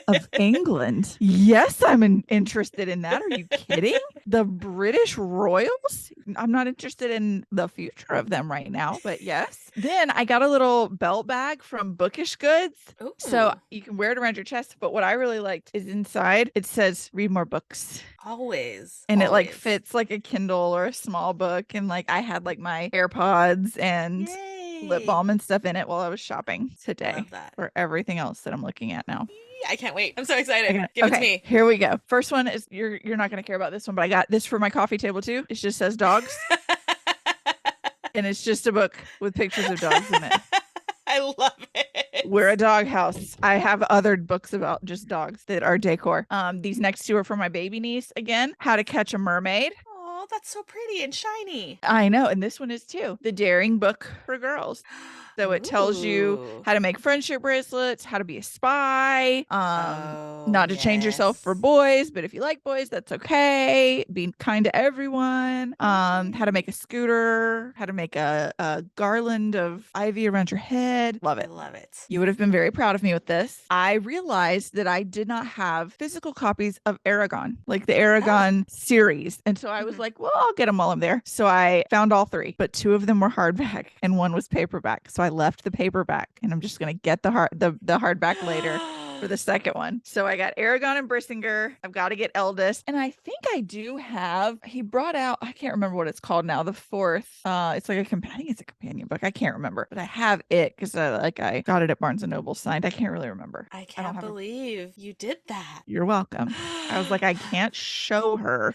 of England. Yes, interested in that. Are you kidding? The British royals? I'm not interested in the future of them right now, but yes. Then I got a little belt bag from Bookish Goods. So Ooh, you can wear it around your chest. But what I really liked is inside it says read more books. always, And it like always. fits like a Kindle or a small book. And like I had like my AirPods and lip Yay. balm and stuff in it while I was shopping I today love that. for everything else that I'm looking at now. I can't wait. I'm so excited. Okay. Give it to Okay, me. here we go. First one is you're not gonna care about this one, but I got this for my coffee table too. It just says dogs, and it's just a book with pictures of dogs in it. I love it. We're a dog house. I have other books about just dogs that are decor. These next two are for my baby niece again. How to Catch a Mermaid. Oh, that's so pretty and shiny. I know, and this one is too. The Daring Book for Girls. So it tells you Ooh. how to make friendship bracelets, how to be a spy, Oh, not to change yourself for yes. boys, but if you like boys, that's okay. Be kind to everyone. How to make a scooter, how to make a garland of ivy around your head. Love I it. love it. You would have been very proud of me with this. I realized that I did not have physical copies of Aragon, like the Oh. Aragon series. And so I was Mhm. like, well, I'll get them while I'm there. So I found all three, but two of them were hardback and one was paperback. So I left the paperback and I'm just going to get the hardback later for the second one. So I got Aragon and Brissinger. I've got to get Eldest. And I think I do have, he brought out, I can't remember what it's called now, the fourth. It's like I think it's a companion book. I can't remember, but I have it because I got it at Barnes and Noble signed. I can't really remember. I I don't can't have a, believe you did that. you're welcome. I was like, I can't show her.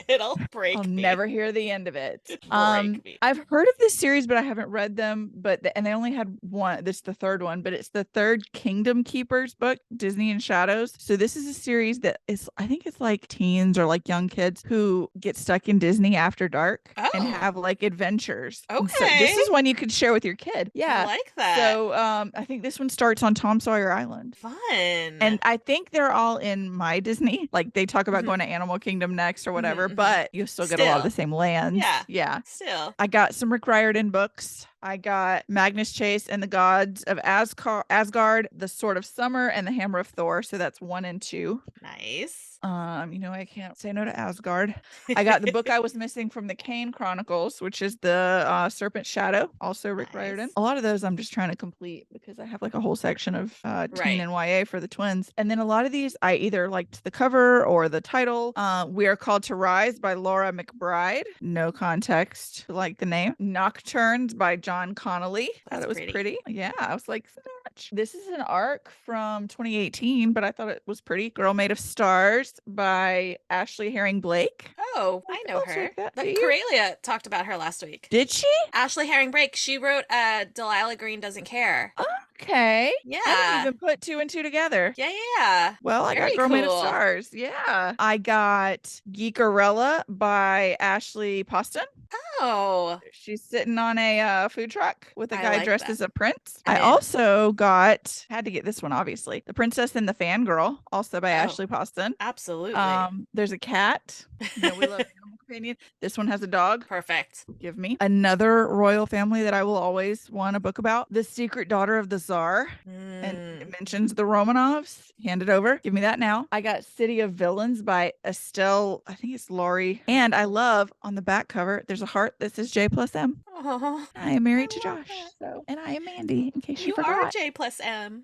It'll I'll break me. never hear the end of it. Break me. I've heard of this series, but I haven't read them. And they only had one. This is the third one, but it's the third Kingdom Keepers book, Disney in Shadows. So this is a series that is, I think it's like teens or like young kids who get stuck in Disney after dark and Oh, have like adventures. And so this okay. is one you could share with your kid. I Yeah. like that. So I think this one starts on Tom Sawyer Island. Fun. And I think they're all in my Disney. Like they talk about Mhm, going to Animal Kingdom next or whatever, mhm, mhm. but you still get a lot of the Still. same lands. Yeah. Yeah. Still. I got some Rick Riordan books. I got Magnus Chase and the Gods of Asgard, The Sword of Summer, and the Hammer of Thor. So that's 1 and 2. Nice. I can't say no to Asgard. I got the book I was missing from the Kane Chronicles, which is the Serpent Shadow, also Rick Riordan. Nice. A lot of those I'm just trying to complete because I have like a whole section of teen Right. and YA for the twins. And then a lot of these I either liked the cover or the title. We Are Called to Rise by Laura McBride. No context, like the name. Nocturnes by John Connolly. Thought That's it was pretty. pretty. Yeah, I was like, snatch. This is an arc from 2018, but I thought it was pretty. Girl Made of Stars by Ashley Herring Blake. Oh, I know I'll her. check that. Do But you? Corelia talked about her last week. Did she? Ashley Herring Break. She wrote Delilah Green Doesn't Care. Okay. I didn't Yeah. even put two and two together. Yeah, yeah. Well, I got Very Girl Made of cool. Stars. Yeah. I got Geekarella by Ashley Poston. Oh, She's sitting on a food truck with a I guy like dressed that. as a prince. I'm I in. also had to get this one, obviously. The Princess and the Fangirl, also by Oh, Ashley Poston. absolutely. There's a cat. We love Animal Companion. This one has a dog. Perfect. Give me another royal family that I will always want a book about. The Secret Daughter of the Tsar. And it Mm. mentions the Romanovs. Hand it over. Give me that now. I got City of Villains by Estelle, I think it's Laurie. And I love on the back cover, there's a heart that says J plus M. Oh, I am I married to love Josh. that. So, and I am Mandy, in case you You are forgot. J plus M.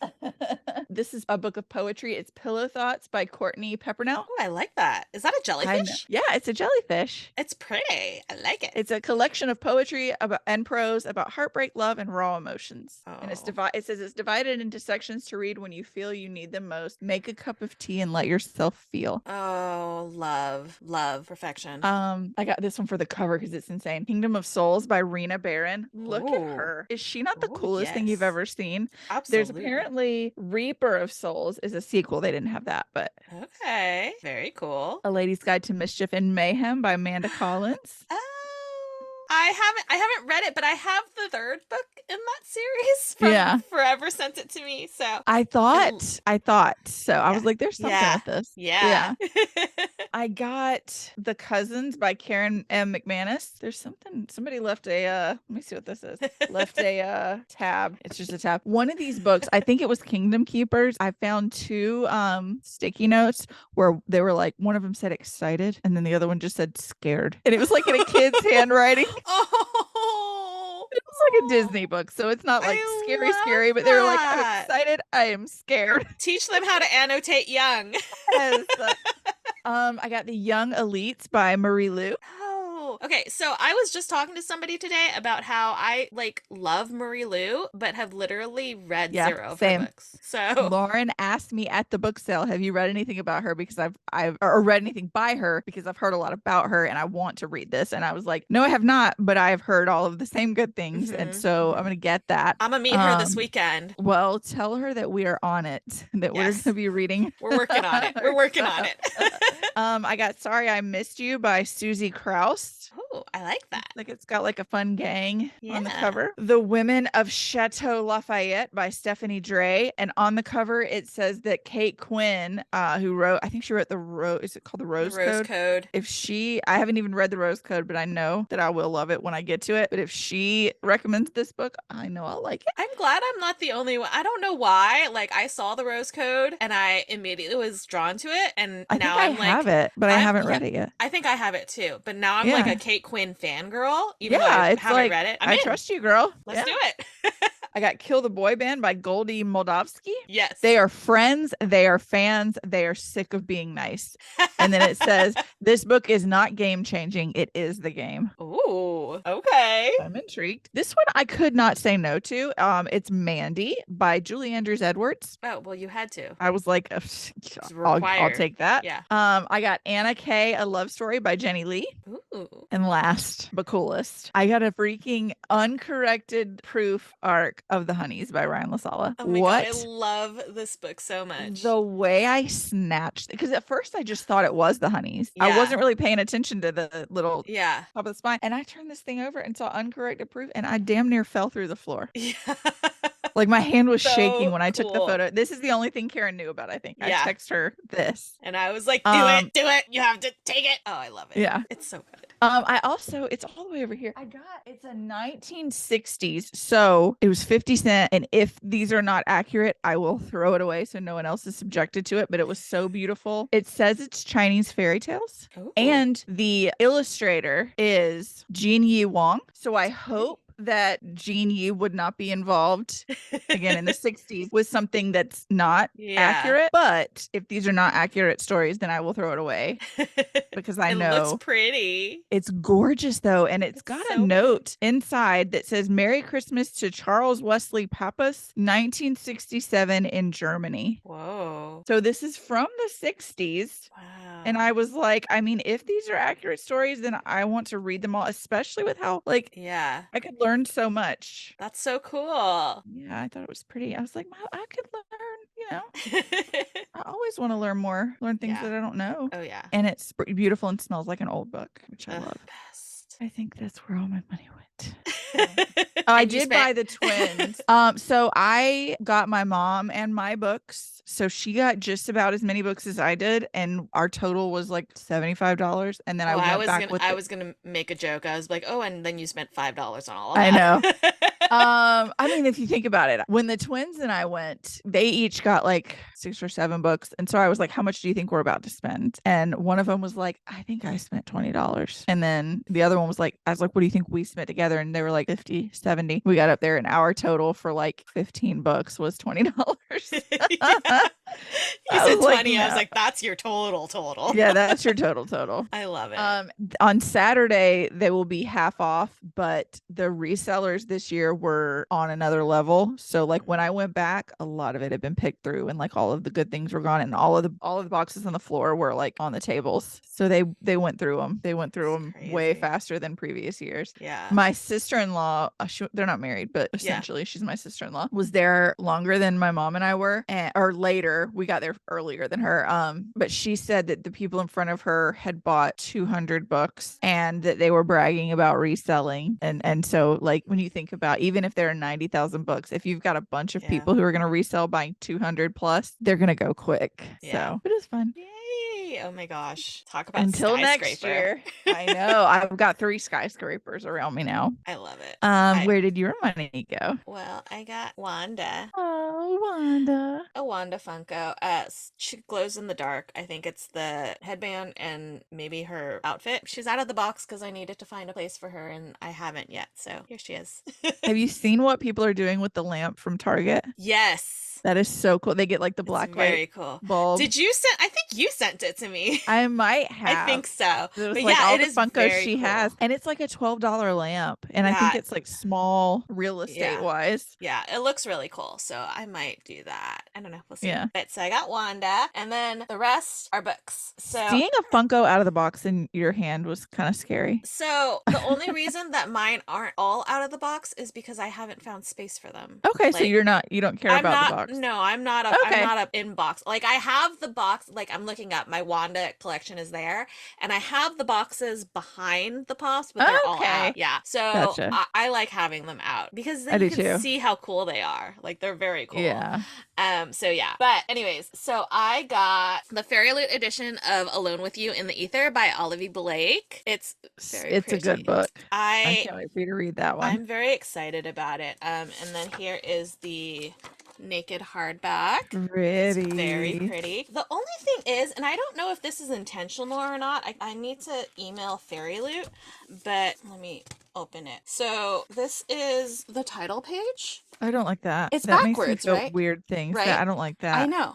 This is a book of poetry. It's Pillow Thoughts by Courtney Peppernell. Oh, I like that. Is that a I know. jellyfish? Yeah, it's a jellyfish. It's pretty. I like it. It's a collection of poetry about and prose about heartbreak, love, and raw emotions. And Oh. it says it's divided into sections to read when you feel you need them most. Make a cup of tea and let yourself feel. Oh, love, love, perfection. I got this one for the cover because it's insane. Kingdom of Souls by Rena Barron. Look at Ooh. her. Is she not the Oh, coolest thing you've yes. ever seen? There's Absolutely. apparently Reaper of Souls is a sequel. They didn't have that, but Okay. Very cool. A Lady's Guide to Mischief and Mayhem by Amanda Collins. Oh, I haven't read it, but I have the third book in that series from Yeah. Forever sent it to me. So it I thought so. I yeah. was like, there's something Yeah. with this. Yeah. Yeah. I got The Cousins by Karen M. McManus. There's somebody left a let me see what this is. Left a tab. It's just a tab. One of these books, I think it was Kingdom Keepers. I found two sticky notes where they were like, one of them said excited and then the other one just said scared. And it was like in a kid's handwriting. Oh, It was like a Disney book, so it's not like scary, I scary, love but they were like, I'm that. excited, I am scared. Teach them how to annotate young. Yes. I got The Young Elites by Marie Lu. Oh, okay. So I was just talking to somebody today about how I like love Marie Lu, but have literally read Yeah, zero of her same. books. So, Lauren asked me at the book sale, "Have you read anything about her?" Because I've or read anything by her because I've heard a lot about her and I want to read this. And I was like, "No, I have not, but I have heard all of the same good things, and so I'm gonna get that." I'm gonna meet her this weekend. Well, tell her that we are on it. That we're Yes, gonna be reading we're working on it. We're her working on stuff. it. I got Sorry I Missed You by Susie Kraus. Oh, I like that. Like it's got like a fun gang on the Yeah. cover. The Women of Chateau Lafayette by Stephanie Dre. And on the cover, it says that Kate Quinn, who wrote, I think she wrote the Rose, is it called the The Rose Rose Code? Code. I haven't even read the Rose Code, but I know that I will love it when I get to it. But if she recommends this book, I know I'll like it. I'm glad I'm not the only one. I don't know why. Like I saw the Rose Code and I immediately was drawn to it, and I think now I I'm like, have it, but I haven't yeah, read it yet. I think I have it too. But now I'm like a Yeah. Kate Quinn fangirl, even though Yeah. I It's haven't like, read it. I'm I in. trust you, girl. Let's Yeah. do it. I got Kill the Boy Band by Goldie Moldavsky. Yes. They are friends, they are fans, they are sick of being nice. And then it says, this book is not game changing, it is the game. Ooh, okay. I'm intrigued. This one I could not say no to. It's Mandy by Julie Andrews Edwards. Oh, well, you had to. I was like, It's I'll required. take that. Yeah. I got Anna Kay, A Love Story by Jenny Lee. Ooh. And last but coolest, I got a freaking uncorrected proof arc of The Honeys by Ryan LaSala. Oh my What? God, I love this book so much. The way I snatched, because at first I just thought it was The Honeys. I Yeah. wasn't really paying attention to the little Yeah. top of the spine. And I turned this thing over and saw uncorrected proof, and I damn near fell through the floor. Yeah. Like my hand was So shaking when I took the cool. photo. This is the only thing Karin knew about, I think. Yeah. I text her this. And I was like, do it. You have to take it. Oh, I love it. Yeah. It's so good. I also, it's all the way over here. It's a 1960s. So it was 50 cents. And if these are not accurate, I will throw it away so no one else is subjected to it. But it was so beautiful. It says it's Chinese fairy tales. Ooh. And the illustrator is Jean Yi Wang. So I hope that Jean Yi would not be involved again in the 60s with something that's not accurate. But if these are not accurate stories, then I will throw it away because I know it looks pretty. It's gorgeous though, and it's got so a note inside that says Merry Christmas to Charles Wesley Pappas, 1967 in Germany. Whoa. So this is from the 60s. Wow. And I was like, I mean, if these are accurate stories, then I want to read them all, especially with how like I could learn so much. That's so cool. Yeah, I thought it was pretty. I was like, I could learn, I always want to learn things that I don't know. Oh yeah. And it's beautiful and smells like an old book, which I love. Best. I think that's where all my money went. I did buy the twins. So I got my mom and my books. So she got just about as many books as I did, and our total was like $75. And then I was gonna make a joke. I was like, oh, and then you spent $5 on all of that. I know. I mean, if you think about it, when the twins and I went, they each got like 6 or 7 books. And so I was like, how much do you think we're about to spend? And one of them was like, I think I spent $20. And then the other one was like, I was like, what do you think we spent together? And they were like 50, 70. We got up there and our total for like 15 books was $20. You said 20. I was like, that's your total. Yeah, that's your total. I love it. On Saturday, they will be half off, but the resellers this year were on another level. So like when I went back, a lot of it had been picked through and like all of the good things were gone and all of the boxes on the floor were like on the tables. So they went through them. They went through them way faster than previous years. Yeah. My sister-in-law, they're not married, but essentially she's my sister-in-law, was there longer than my mom and I were, or later. her. We got there earlier than her. But she said that the people in front of her had bought 200 books and that they were bragging about reselling. And so like when you think about even if there are 90,000 books, if you've got a bunch of Yeah. people who are going to resell buying 200 plus, they're going to go quick. Yeah. So it is fun. Yay. Oh my gosh. Talk about Until next skyscraper. year. I know. I've got 3 skyscrapers around me now. I love it. I Where did your money go? Well, I got Wanda. Oh, Wanda. A Wanda Funko. She glows in the dark. I think it's the headband and maybe her outfit. She's out of the box because I needed to find a place for her, and I haven't yet. So here she is. Have you seen what people are doing with the lamp from Target? Yes. That is so cool. They get like the It's black light very cool. bulb. Did you send? I think you sent it to me. I might I have. think so. It was But like yeah, all it the is Funkos very she has. cool. And it's like a $12 lamp. And I think Yeah. it's like small real estate Yeah. wise. Yeah, it looks really cool. So I might do that. I don't know. We'll see. Yeah. But so I got Wanda, and then the rest are books. Seeing a Funko out of the box in your hand was kind of scary. So the only reason that mine aren't all out of the box is because I haven't found space for them. Okay, so Like, you don't care I'm about the not, box. no, I'm Okay. not up in box. Like I have the box, like I'm looking up, my Wanda collection is there, and I have the boxes behind the pops, but they're all Okay. out. Yeah. So Gotcha. I like having them out because I then do you can too. see how cool they are. Like they're very cool. Yeah. So yeah. But anyways, so I got the Fairy Loot edition of Alone with You in the Ether by Olivia Blake. It's very It's a pretty. good book. I I can't wait for you to read that one. I'm very excited about it. And then here is the naked hardback. It's very Pretty. pretty. The only thing is, and I don't know if this is intentional or not, I need to email Fairy Loot, but let me open it. So this is the title page. I don't like that. It's That makes me backwards, feel right? weird things. Right? That I don't like I that. know.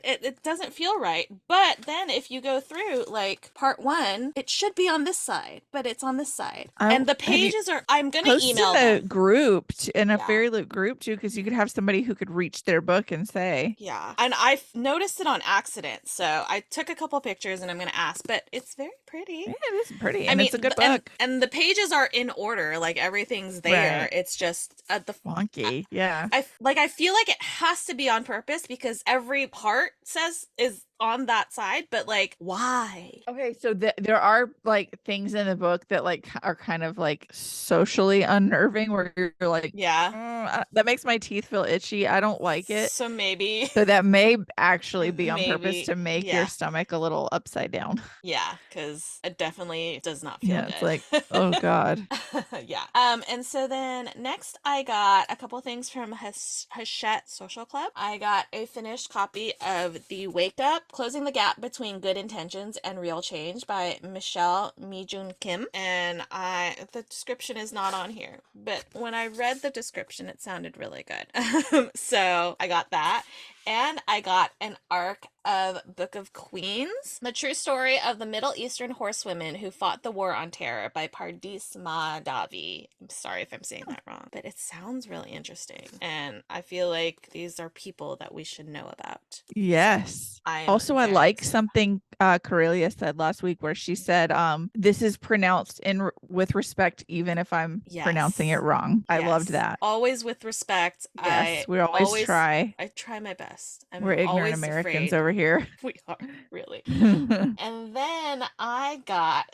It doesn't feel right. But then if you go through like part 1, it should be on this side, but it's on this side. And the pages are, I'm going to Post email in a them. group in a Yeah. Fairy Loot group too, because you could have somebody who could reach their book and say, Yeah. And I've noticed it on accident. So I took a couple pictures and I'm going to ask, but it's very pretty. yeah, it is pretty. I And mean, it's a good book. and the pages are in order, like everything's there. Right. It's just at the Wonky. Yeah. I feel like it has to be on purpose because every part says is on that side, but like why? Okay, so there are like things in the book that like are kind of like socially unnerving where you're like, Yeah. That makes my teeth feel itchy. I don't like it. So maybe So that may actually be on purpose maybe, to make yeah. your stomach a little upside down. Yeah, because it definitely does not feel Yeah, good. it's like, oh God. Yeah. And so then next I got a couple things from Hachette Social Club. I got a finished copy of The Wake Up, Closing the Gap Between Good Intentions and Real Change by Michelle Mijun Kim. And the description is not on here, but when I read the description, it sounded really good. So I got that. And I got an arc of Book of Queens, the true story of the Middle Eastern horsewomen who fought the war on terror by Pardis Mahdavi. I'm sorry if I'm saying that wrong, but it sounds really interesting. And I feel like these are people that we should know about. Yes. I like something Corelia said last week where she said, this is pronounced with respect, even if I'm pronouncing it wrong. I loved that. Always with respect. Yes, we always try. I try my best. We're ignorant Americans over here. We are, really. And then I bought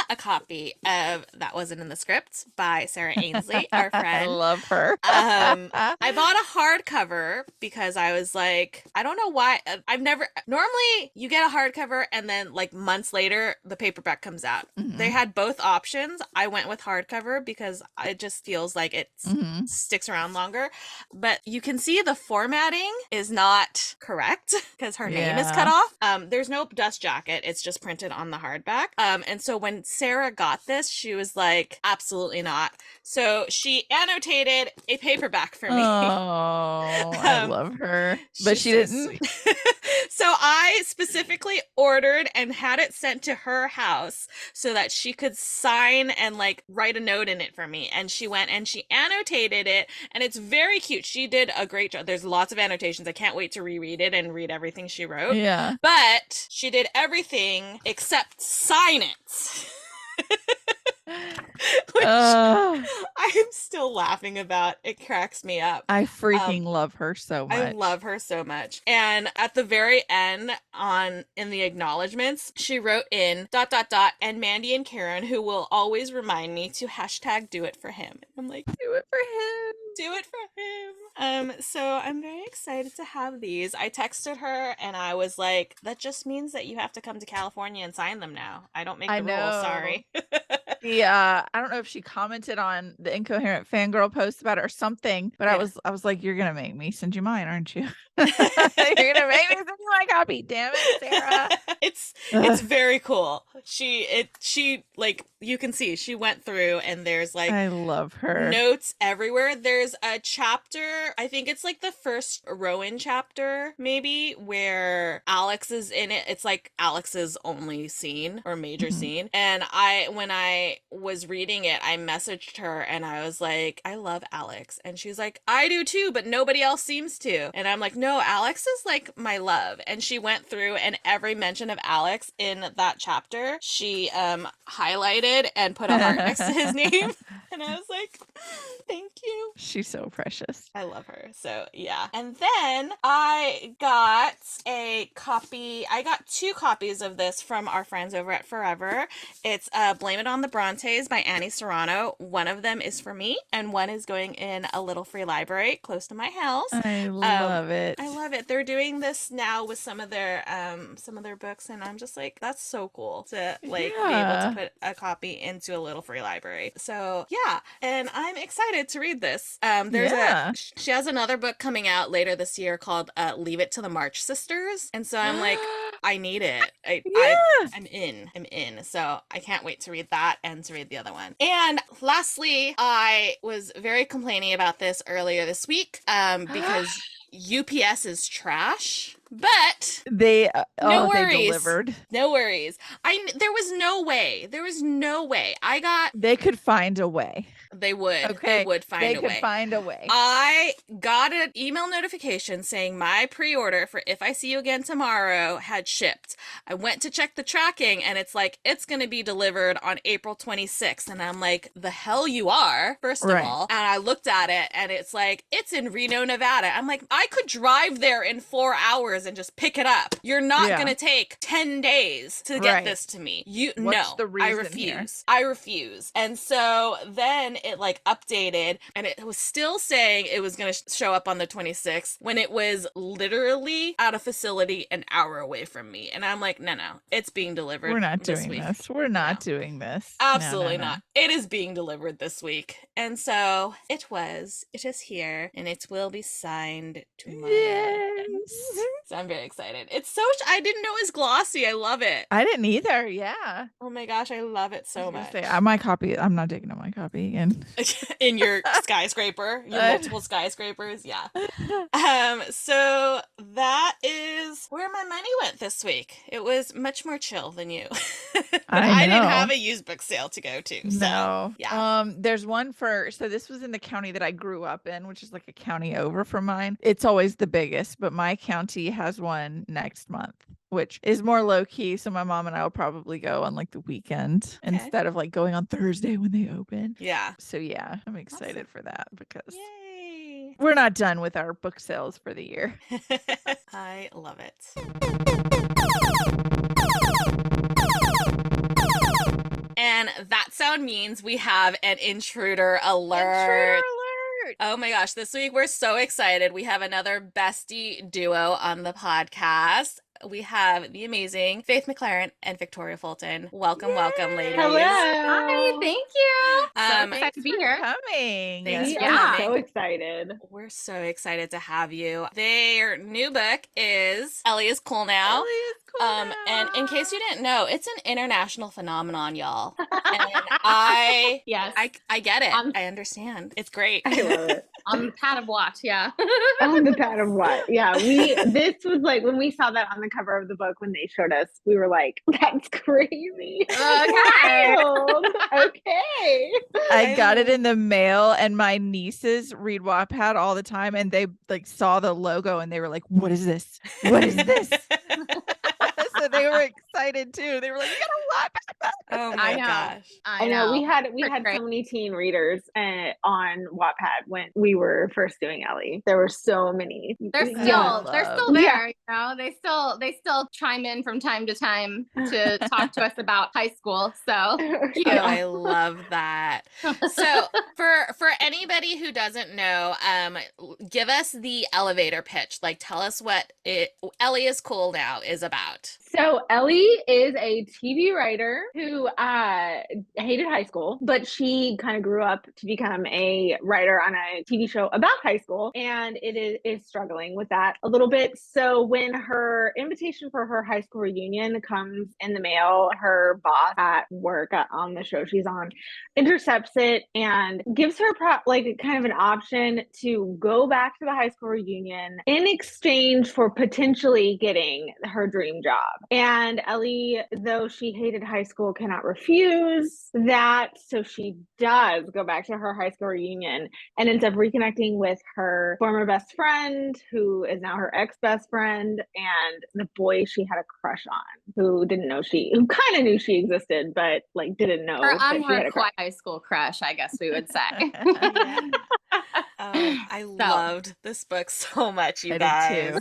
a copy of That Wasn't in the Script by Sarah Ainsley, our friend. I love her. I bought a hardcover because I was like, I don't know why. Normally you get a hardcover and then like months later the paperback comes out. Mm-hmm. They had both options. I went with hardcover because it just feels like it sticks around longer. But you can see the formatting is not correct because her name is cut off. There's no dust jacket. It's just printed on the hardback. And so when Sarah got this, she was like, absolutely not. So she annotated a paperback for me. Oh, I love her. But she didn't. So I specifically ordered and had it sent to her house so that she could sign and like write a note in it for me. And she went and she annotated it, and it's very cute. She did a great job. There's lots of annotations. I can't wait to reread it and read everything she wrote. Yeah. But she did everything except sign it. Which I'm still still laughing about. It cracks me up. I Um, freaking love her so I much. love her so much. And at the very end, in the acknowledgments, she wrote in ... and Mandy and Karin, who will always remind me to hashtag do it for him. I'm like, Do it for him. do it for him. So I'm very excited to have these. I texted her and I was like, that just means that you have to come to California and sign them now. I don't make I the rules, know. sorry. I don't know if she commented on the Incoherent Fangirl post about it or something, but I Yeah. was like, you're gonna make me send you mine, aren't you? You're gonna make me send you my copy. Damn it, Sarah. It's Ugh, very cool. She like you can see she went through and there's like I love her. notes everywhere. There's a chapter, I think it's like the first Rowan chapter, maybe, where Alex is in it. It's like Alex's only scene or major Mhm. scene. And when I was reading it, I messaged her and I was like, I love Alex. And she's like, I do too, but nobody else seems to. And I'm like, no, Alex is like my love. And she went through and every mention of Alex in that chapter, she highlighted and put a heart next to his name. And I was like, thank you. She's so precious. I love her. So, yeah. And then I got I got 2 copies of this from our friends over at Forever. It's Blame It on the Brontes by Annie Serrano. One of them is for me, and one is going in a little free library close to my house. I love it. I love it. They're doing this now with some of their books, and I'm just like, that's so cool to like be able to Yeah. put a copy into a little free library. So yeah, and I'm excited to read this. Yeah. She has another book coming out later this year called Leave It to the March Sisters, and so I'm like, I need it. Yeah. I'm in. I'm in. So I can't wait to read that and to read the other one. And lastly, I was very complaining about this earlier this week because UPS is trash. But They no they worries. delivered. No worries. There was no way. There was no way. They could find a way. They would. Okay. They would find They a could way. find a way. I got an email notification saying my pre-order for If I See You Again Tomorrow had shipped. I went to check the tracking and it's like, it's going to be delivered on April 26th. And I'm like, the hell you are, first of Right. all. And I looked at it and it's like, it's in Reno, Nevada. I'm like, I could drive there in 4 hours and just pick it up. You're not Yeah. going to take 10 days to get Right. this to me. What's the I reason here? refuse. I refuse. And so then it like updated and it was still saying it was going to show up on the 26th when it was literally at a facility an hour away from me. And I'm like, no, it's being delivered. We're not this doing week. this. We're not No. doing this. Absolutely No. not. It is being delivered this week. And so it is here and it will be signed tomorrow. Yes. So I'm very excited. I didn't know it was glossy. I love it. I didn't either. Yeah. Oh my gosh, I love it so much. Say, my copy. I'm not digging up my copy again. In your skyscraper, your multiple skyscrapers, yeah. So that is where my money went this week. It was much more chill than you. But I didn't have a used book sale to go to. So, No. yeah. There's one so this was in the county that I grew up in, which is like a county over from mine. It's always the biggest, but my county has one next month, which is more low key. So my mom and I will probably go on like the weekend instead of like going on Thursday when they open. Yeah. So yeah, I'm excited for that because Yay. we're not done with our book sales for the year. I love it. And that sound means we have an intruder alert. Intruder alert. Oh my gosh, this week we're so excited. We have another bestie duo on the podcast. We have the amazing Faith McLaren and Victoria Fulton. Welcome, welcome, ladies. Hello. Hi, thank you. So excited to be here. Coming. Thanks for I'm coming. so excited. We're so excited to have you. Their new book is Ellie is Cool Now. Ellie is cool And in case you now. didn't know, it's an international phenomenon, y'all. And I Yes. I get it. On- I understand. It's great. I love it. On the pad of what? Yeah. On the pad of what? Yeah, this was like when we saw that on the cover of the book when they showed us, we were like, that's crazy. Okay. Wild. Okay. I got it in the mail, and my nieces read Wattpad all the time, and they like saw the logo and they were like, "What is this? What is this?" So they were excited too. They were like, "You got a Wattpad." Oh I my know. gosh. I know we had Great. so many teen readers on Wattpad when we were first doing Ellie. There were so many. They're young- still there, you know. They still chime in from time to time to talk to us about high school. So cute. Oh, I love that. So for anybody who doesn't know, give us the elevator pitch. Like, tell us what Ellie is Cool Now is about. So Ellie is a TV writer who hated high school, but she kind of grew up to become a writer on a TV show about high school, and it is struggling with that a little bit. So when her invitation for her high school reunion comes in the mail, her boss at work on the show she's on intercepts it and gives her kind of an option to go back to the high school reunion in exchange for potentially getting her dream job. And Ellie, though she hated high school, cannot refuse that. So she does go back to her high school reunion and ends up reconnecting with her former best friend, who is now her ex-best friend, and the boy she had a crush on, who kind of knew she existed, but like didn't know Her that she had a crush. high school crush, I guess we would say. I loved this book so much, you I did guys. too.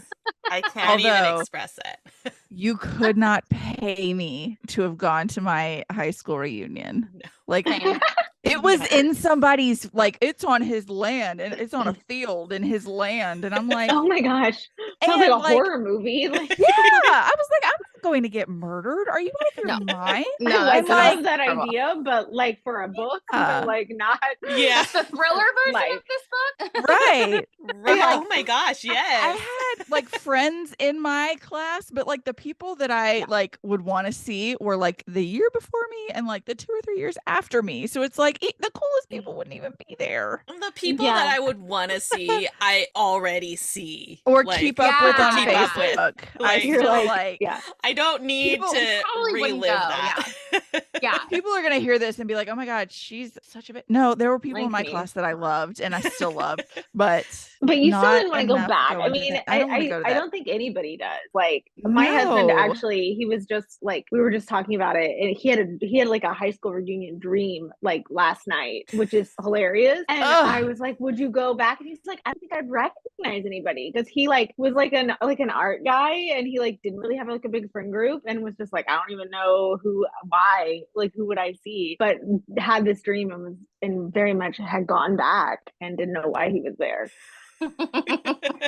I can't even Although- express it. You could not pay me to have gone to my high school reunion. No. Like, Same. it was in somebody's, like, it's on his land and it's on a field in his land. And I'm like, Oh my gosh. Sounds like And, a like- horror movie. Like, yeah. I was like, I'm not going to get murdered. Are you out of your No. mind? No, I that's love not that terrible. idea, but like for a book, Yeah. but like not. Yeah. That's the thriller version Like- of this book. Right. Right. Yeah. Oh my gosh, I yes. had like friends in my class, but like the people that I like would want to see were like the year before me and like the 2 or 3 years after me. So it's like the coolest people wouldn't even be there The people Yeah. that I would want to see, I already see. or Like, keep up with yeah. on Keep up with. Facebook. I Like- You're still like, like yeah. I don't need People to probably wouldn't relive go, that. Yeah. people are gonna hear this and be like, "Oh my god, she's such a bit." No, there were people in my Like me. class that I loved and I still love, but But you still not didn't want to go enough back. go I into mean, that. I don't wanna go to I that. don't think anybody does. Like my husband No. actually, he was just like, we were just talking about it, and he had like a high school reunion dream like last night, which is hilarious. And Ugh. I was like, would you go back? And he's like, I don't think I'd recognize anybody, because he like was like an art guy, and he like didn't really have like a big friend group, and was just like, I don't even know who would I see, but had this dream and very much had gone back and didn't know why he was there.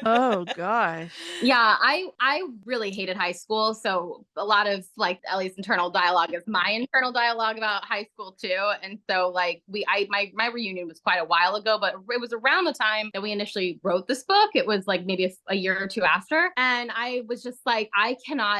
Oh gosh. Yeah, I really hated high school. So a lot of like Ellie's internal dialogue is my internal dialogue about high school too. And so like my reunion was quite a while ago, but it was around the time that we initially wrote this book. It was like maybe a year or two after. And I was just like,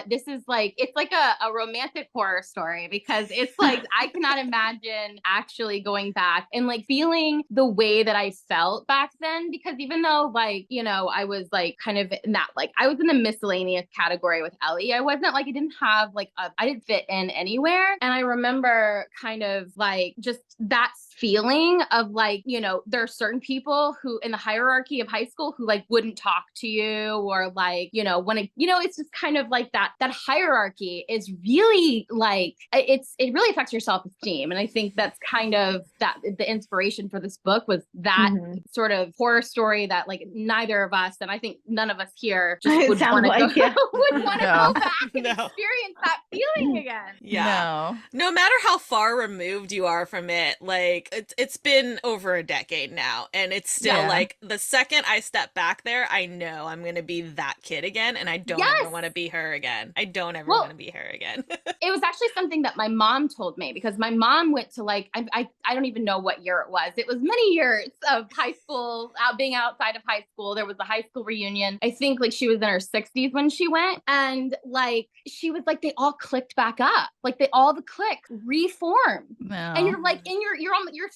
this is like, it's like a romantic horror story, because it's like, I cannot imagine actually going back and like feeling the way that I felt back then, because even though like, you know, I was like kind of in that, like I was in the miscellaneous category with Ellie. I wasn't like, I didn't have like I didn't fit in anywhere. And I remember kind of like just that feeling of like, you know, there are certain people who in the hierarchy of high school who like wouldn't talk to you, or like, you know, when it's just kind of like that hierarchy is really like, it really affects your self-esteem. And I think that's kind of that the inspiration for this book was that sort of horror story that like neither of us, and I think none of us here just It would sounds want to like, yeah. would want to No. go back and No. experience that feeling again. Yeah. No. No matter how far removed you are from it, like it's been over a decade now, and it's still Yeah. like the second I step back there, I know I'm gonna be that kid again, and I don't ever Yes. want to be her again. I don't ever Well, want to be her again. It was actually something that my mom told me, because my mom went to like, I don't even know what year it was. It was many years of high school, being outside of high school. There was a high school reunion. I think like she was in her 60s when she went. And like, she was like, they all clicked back up. Like all the cliques reformed. No. And you're like, you're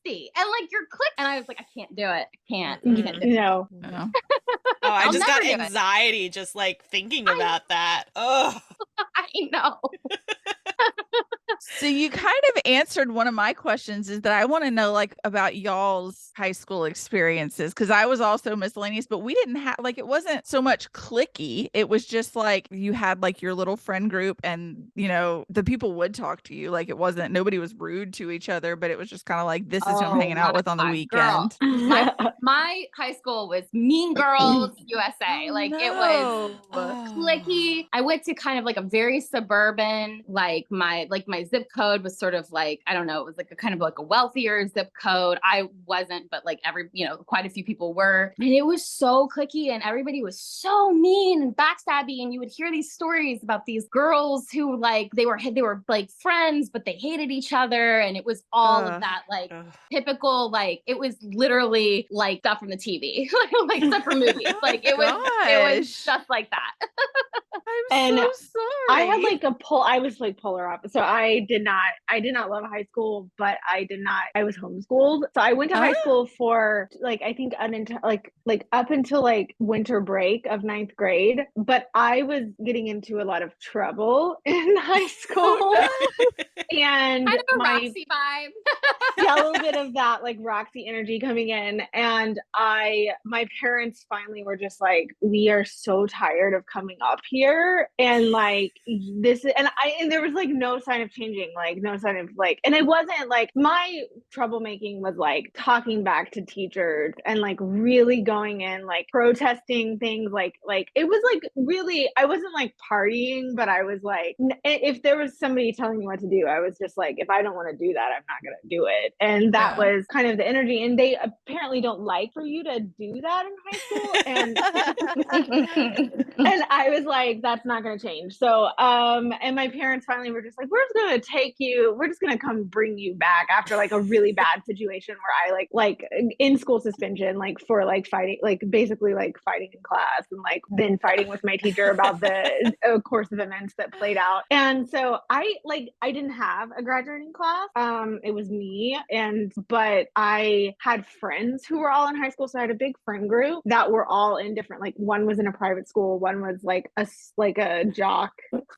60 and like you're clicked. And I was like, I can't do it. I can't do it. No. No. Oh, I I'll just never got do it. anxiety just like thinking about that. Oh, I know. So you kind of answered one of my questions, is that I want to know like about y'all's high school experiences, because I was also miscellaneous, but we didn't have like, it wasn't so much clicky. It was just like you had like your little friend group, and the people would talk to you. Like it wasn't, nobody was rude to each other, but it was just kind of like, this is who I'm Oh hanging out with on the my girl. weekend. My high school was Mean Girls USA. Oh, Like it was no. clicky. I went to kind of like a very suburban, like my zip code was sort of like, I don't know, it was like a kind of like a wealthier zip code. I wasn't, but like quite a few people were. And it was so clicky and everybody was so mean and backstabby. And you would hear these stories about these girls who like they were like friends, but they hated each other. And it was all of that like typical, like it was literally like stuff from the TV, like stuff from movies. Like it was just like that. I'm so sorry. I had like I was like polar opposite. So I did not love high school, but I was homeschooled. So I went to high school for like, I think like up until like winter break of ninth grade, but I was getting into a lot of trouble in high school. And kind of a Roxy vibe. Yeah, a little bit of that like Roxy energy coming in. And my parents finally were just like, we are so tired of coming up here. And like and there was like no sign of changing, like no sign of like, and it wasn't like my troublemaking was like talking back to teachers and like really going in, like protesting things, like it was like really, I wasn't like partying, but I was like, if there was somebody telling me what to do, I was just like, if I don't want to do that, I'm not going to do it. And that was kind of the energy. And they apparently don't like for you to do that in high school. And I was like, that's not going to change. So, and my parents finally were just like, we're just going to come bring you back after like a really bad situation where I like in school suspension, like for like fighting, like basically like fighting in class and like then fighting with my teacher about the course of events that played out. And so I didn't have a graduating class. It was me, but I had friends who were all in high school. So I had a big friend group that were all in different, like one was in a private school, one was like a jock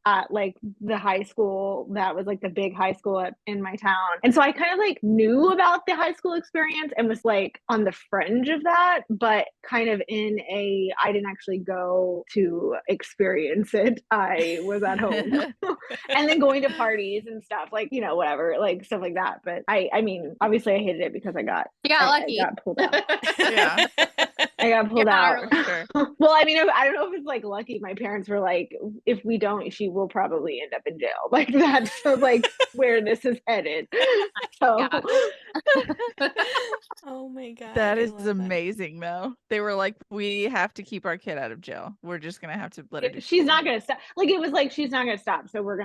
at like the high school that was like the big high school in my town. And so I kind of like knew about the high school experience and was like on the fringe of that, but kind of I didn't actually go to experience it. I was at home and then going to parties and stuff, like, whatever, like stuff like that. But I mean, obviously I hated it because I got lucky. I got pulled out. Yeah. I got pulled out. Sure. Well, I mean, I don't know if it's like lucky. My parents were like, if we don't, she will probably end up in jail. Like that's like where this is headed. So Oh my God. That I is love amazing though. They were like, we have to keep our kid out of jail. We're just gonna have to let her do she's school. not gonna stop. Like it was like, she's not gonna stop. So we're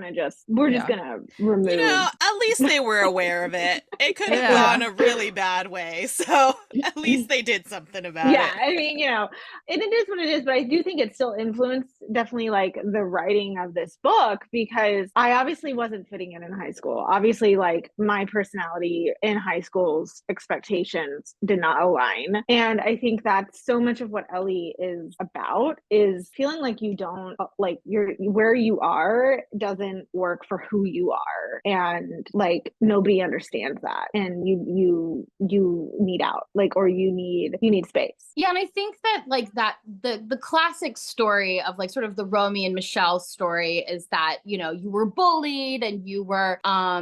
just gonna remove. At least they were aware of it. It could have gone a really bad way. So at least they did something about it. Yeah, I mean, and it is what it is, but I do think it still influenced definitely like the writing of this book, because I obviously wasn't fitting in high school. Obviously, like my personality in high school's expectations did not align. And I think that's so much of what Ellie is about, is feeling like you don't, like where you are doesn't work for who you are. And like nobody understands that. And you need out, like, or you need space. Yeah, and I think that like that the classic story of like sort of the Romy and Michelle story is that, you were bullied and you were a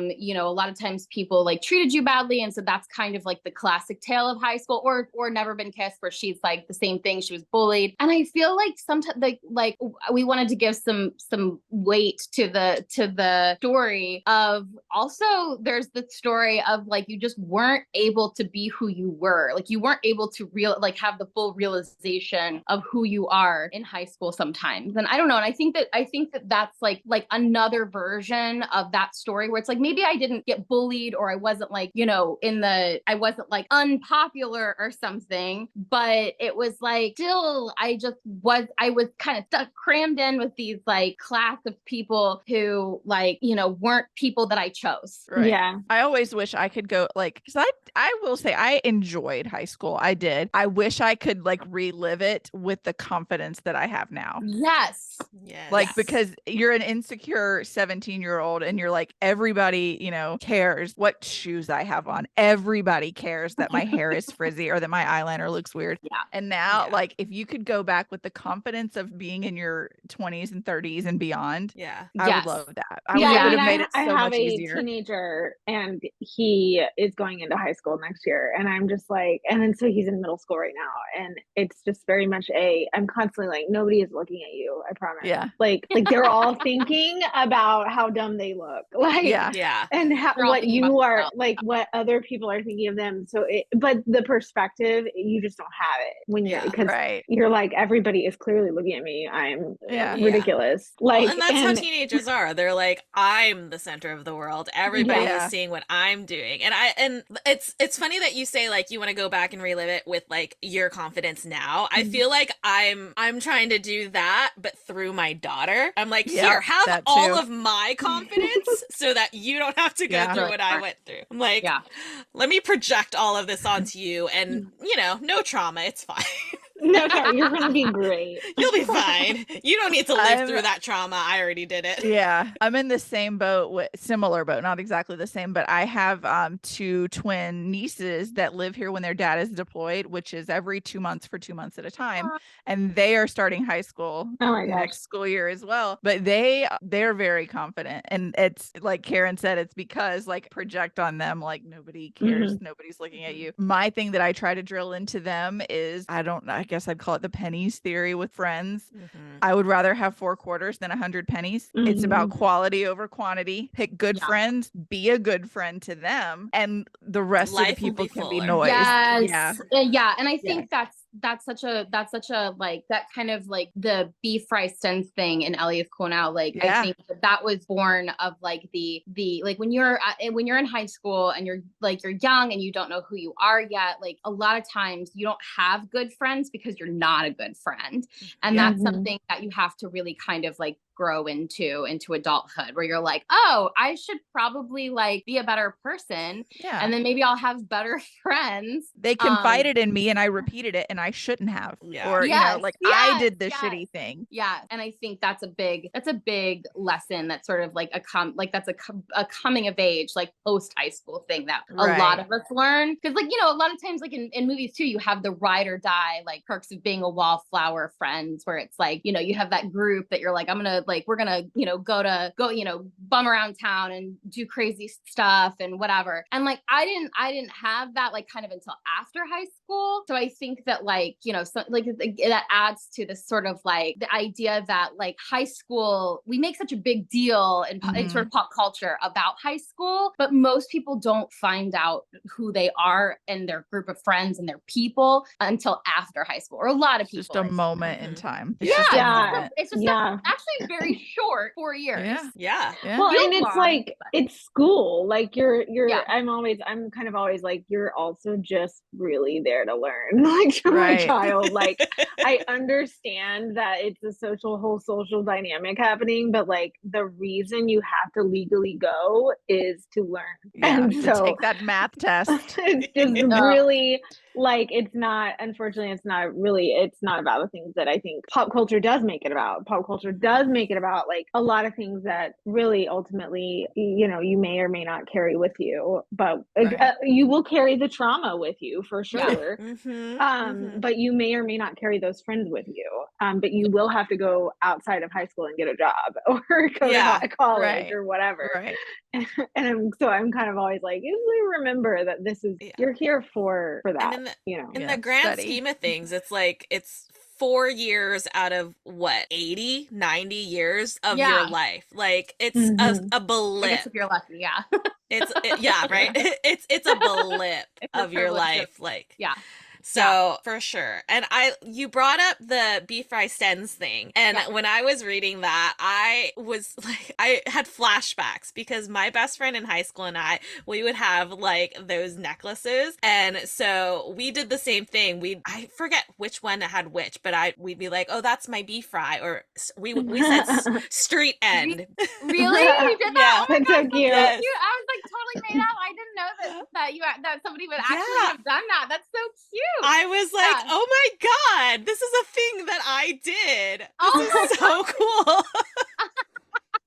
lot of times people like treated you badly, and so that's kind of like the classic tale of high school, or Never Been Kissed, where she's like the same thing, she was bullied. And I feel like sometimes like we wanted to give some weight to the story of, also there's the story of like you just weren't able to be who you were, like you weren't able to have the full realization of who you are in high school sometimes. And I don't know, and I think that that's like another version of that story where it's like, maybe I didn't get bullied, or I wasn't like, I wasn't like unpopular popular or something, but it was like still I was kind of stuck crammed in with these like class of people who like, you know, weren't people that I chose. Right. Yeah. I always wish I could go like, because I will say I enjoyed high school. I did. I wish I could like relive it with the confidence that I have now. Yes. Yes. Like, because you're an insecure 17-year-old and you're like, everybody, you know, cares what shoes I have on. Everybody cares that my hair is frizzy or that my eyeliner looks weird. Yeah. And now, Yeah. like, if you could go back with the confidence of being in your 20s and 30s and beyond, Yeah. I would Yes. love that. I Yeah, would, it I would mean, have made it I so have much a easier. teenager and he is going into high school next year. And I'm just like, and then so he's in middle school right now. And it's just very much I'm constantly like, nobody is looking at you. I promise. Yeah. Like they're all thinking about how dumb they look. Like, Yeah. Yeah. and They're all what thinking you about are themselves. like, what other people are thinking of them. So, but the perspective, you just don't have it when you're, Yeah. because Right. you're like, everybody is clearly looking at me. I'm Yeah. ridiculous. Well, Like, and that's how teenagers are. They're like, I'm the center of the world. Everybody Yeah. is seeing what I'm doing. And it's funny that you say like you want to go back and relive it with like your confidence now. I feel like I'm trying to do that, but through my daughter. I'm like, Yep, here, have that all too. of my confidence so that you don't have to go Yeah. through Really what I smart. went through. I'm like, Yeah. let me project all of this onto you and you know, no trauma, it's fine. no, you're gonna be great. You'll be fine. You don't need to live I'm- through that trauma. I already did it. Yeah, I'm in the same boat with similar boat, not exactly the same, but I have two twin nieces that live here when their dad is deployed, which is every 2 months for 2 months at a time, and they are starting high school Oh my gosh. next school year as well. But they're very confident, and it's like Karin said, it's because like project on them like nobody cares, nobody's looking at you. My thing that I try to drill into them is I guess I'd call it the pennies theory with friends. I would rather have 4 quarters than 100 pennies. It's about quality over quantity. Pick good friends, be a good friend to them, and the rest of the Life will people be can be fuller. noise. Yes. Yeah. Yeah. And I think that's such a like that kind of like the be fry sense thing in Ellie is Cool Now. Like Yeah. I think that was born of like the like when you're in high school and you're young and you don't know who you are yet, like a lot of times you don't have good friends because you're not a good friend. And Yeah. that's something that you have to really kind of like grow into adulthood, where you're like, oh, I should probably like be a better person. Yeah. And then maybe I'll have better friends. They confided in me and I repeated it and I shouldn't have. Yeah. Or, you know, like I did the yes. shitty thing. Yeah. And I think that's a big lesson. That's sort of like that's a coming of age, like post high school thing that a lot of us learn. Cause like, you know, a lot of times like in movies too, you have the ride or die, like perks of being a wallflower friends, where it's like, you know, you have that group that you're like, we're gonna, you know, go, you know, bum around town and do crazy stuff and whatever. And like, I didn't have that like kind of until after high school. So I think that like, you know, so like that adds to this sort of like the idea that like high school, we make such a big deal in sort of pop culture about high school, but most people don't find out who they are and their group of friends and their people until after high school, or a lot of people. Just a moment in time. It's Yeah. just a Yeah. moment. It's just actually very short, 4 years. Yeah. Yeah. Yeah. Well, Feels and it's long, like but- it's school. Like you're Yeah. I'm kind of always like, you're also just really there to learn. Like you're my Right. child. Like I understand that it's a whole social dynamic happening, but like the reason you have to legally go is to learn. Yeah. And To so take that math test. it's just really like, it's not about the things that I think pop culture does make it about. Pop culture does make it about like a lot of things that really ultimately, you know, you may or may not carry with you, but you will carry the trauma with you for sure. But you may or may not carry those friends with you. But you will have to go outside of high school and get a job or go to college or whatever. Right. And I'm kind of always like, usually remember that this is you're here for that. And in the grand scheme of things, it's like it's 4 years out of what, 80, 90 years of your life. Like it's a blip. I guess if you're lucky, It's right. It's a blip of your life. Like So for sure. And you brought up the beef fry Stens thing. And when I was reading that, I was like, I had flashbacks because my best friend in high school and we would have like those necklaces. And so we did the same thing. I forget which one had which, but we'd be like, oh, that's my beef fry. Or we said street end. Really? You did that? Oh my That's gosh, so that's cute. so cute. I was like totally made up. I didn't know that somebody would actually have done that. That's so cute. I was like, oh my God, this is a thing that I did. This is so cool.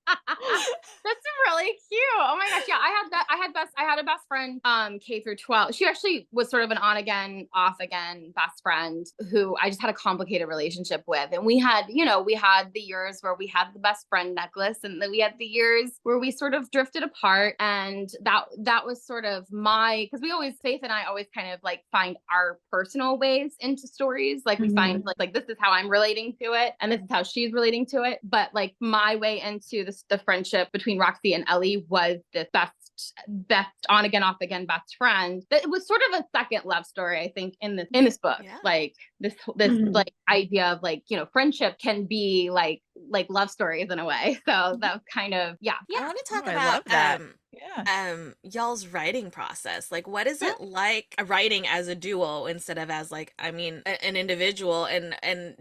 That's really cute. Oh my gosh. Yeah, I had a best friend K through 12. She actually was sort of an on again, off again best friend who I just had a complicated relationship with. And we had the years where we had the best friend necklace, and then we had the years where we sort of drifted apart. And that was sort of because Faith and I always kind of like find our personal ways into stories. Like we find like this is how I'm relating to it, and this is how she's relating to it. But like my way into the friendship between Roxy and Ellie was this best on again, off again best friend. That it was sort of a second love story, I think, in this book. Yeah. Like this like idea of like, friendship can be like love stories in a way. So that was kind of I want to talk about that. Y'all's writing process. Like, what is it like writing as a duo instead of as like, I mean, an individual? And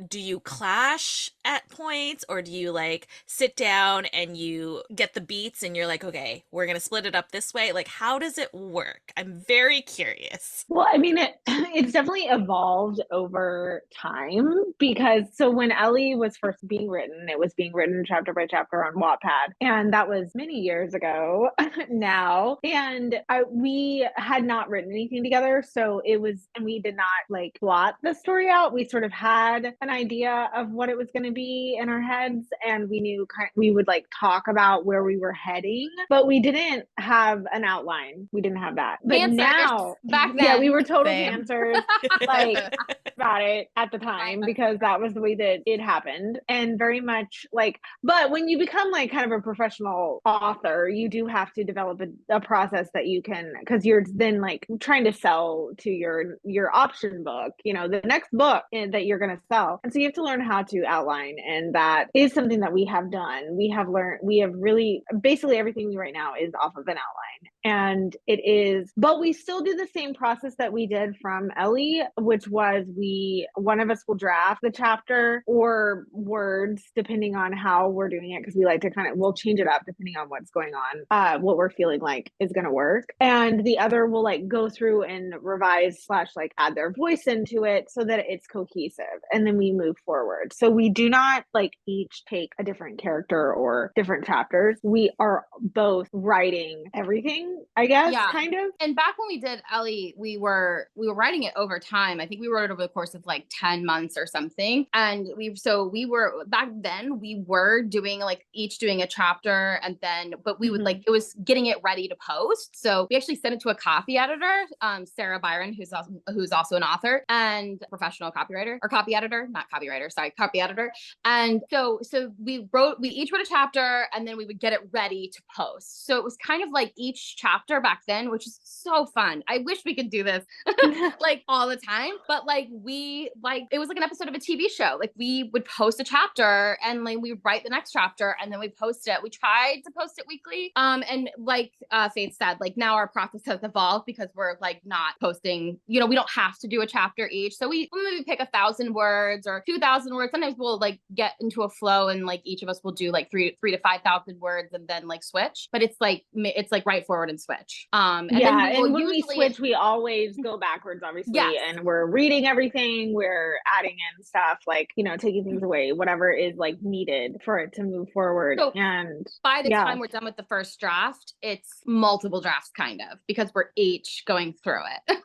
do you clash at points, or do you like sit down and you get the beats and you're like, okay, we're gonna split it up this way? Like, how does it work? I'm very curious. Well, I mean, it's definitely evolved over time, because so when Ellie was first being written, it was being written chapter by chapter on Wattpad, and that was many years ago now. And we had not written anything together, so and we did not like plot the story out. We sort of had an idea of what it was going to be in our heads, and we knew we would like talk about where we were heading, but we didn't have an outline. We didn't have that. But now, back then, we were total dancers, like about it at the time, because that was the way that it happened, and very much like. But when you become like kind of a professional author, you do have to develop a process that you can, because you're then like trying to sell to your option book, the next book that you're going to sell, and so you have to learn how to outline, and that is something that we have done. We have really basically everything we write now is off of an outline, and it is, but we still do the same process that we did from Ellie, which was one of us will draft the chapter or words depending on how we're doing it, because we like to we'll change it up depending on what's going on, what we're feeling like is going to work, and the other will like go through and revise / like add their voice into it so that it's cohesive, and then we move forward. So we do not like each take a different character or different chapters. We are both writing everything, I guess, kind of. And back when we did Ellie, we were writing it over time. I think we wrote it over the course of like 10 months or something. And we were back then we were doing like each doing a chapter, and then but we would like, it was getting it ready to post. So we actually sent it to a copy editor, Sarah Byron, who's also an author and professional copywriter, or copy editor, not copywriter, sorry, copy editor. And so we each wrote a chapter, and then we would get it ready to post. So it was kind of like each chapter back then, which is so fun. I wish we could do this like all the time, but like it was like an episode of a TV show. Like we would post a chapter, and like we would write the next chapter, and then we post it. We tried to post it weekly. And like Faith said, like now our process has evolved because we're like not posting, we don't have to do a chapter each. So we maybe pick 1,000 words or 2,000 words. Sometimes we'll like get into a flow, and like each of us will do like 3,000 to 5,000 words, and then like switch. But it's like write forward and switch. And when we switch, we always go backwards, obviously, and we're reading everything, we're adding in stuff, like taking things away, whatever is like needed for it to move forward. So and by the time we're done with the first draft, it's multiple drafts kind of, because we're each going through it.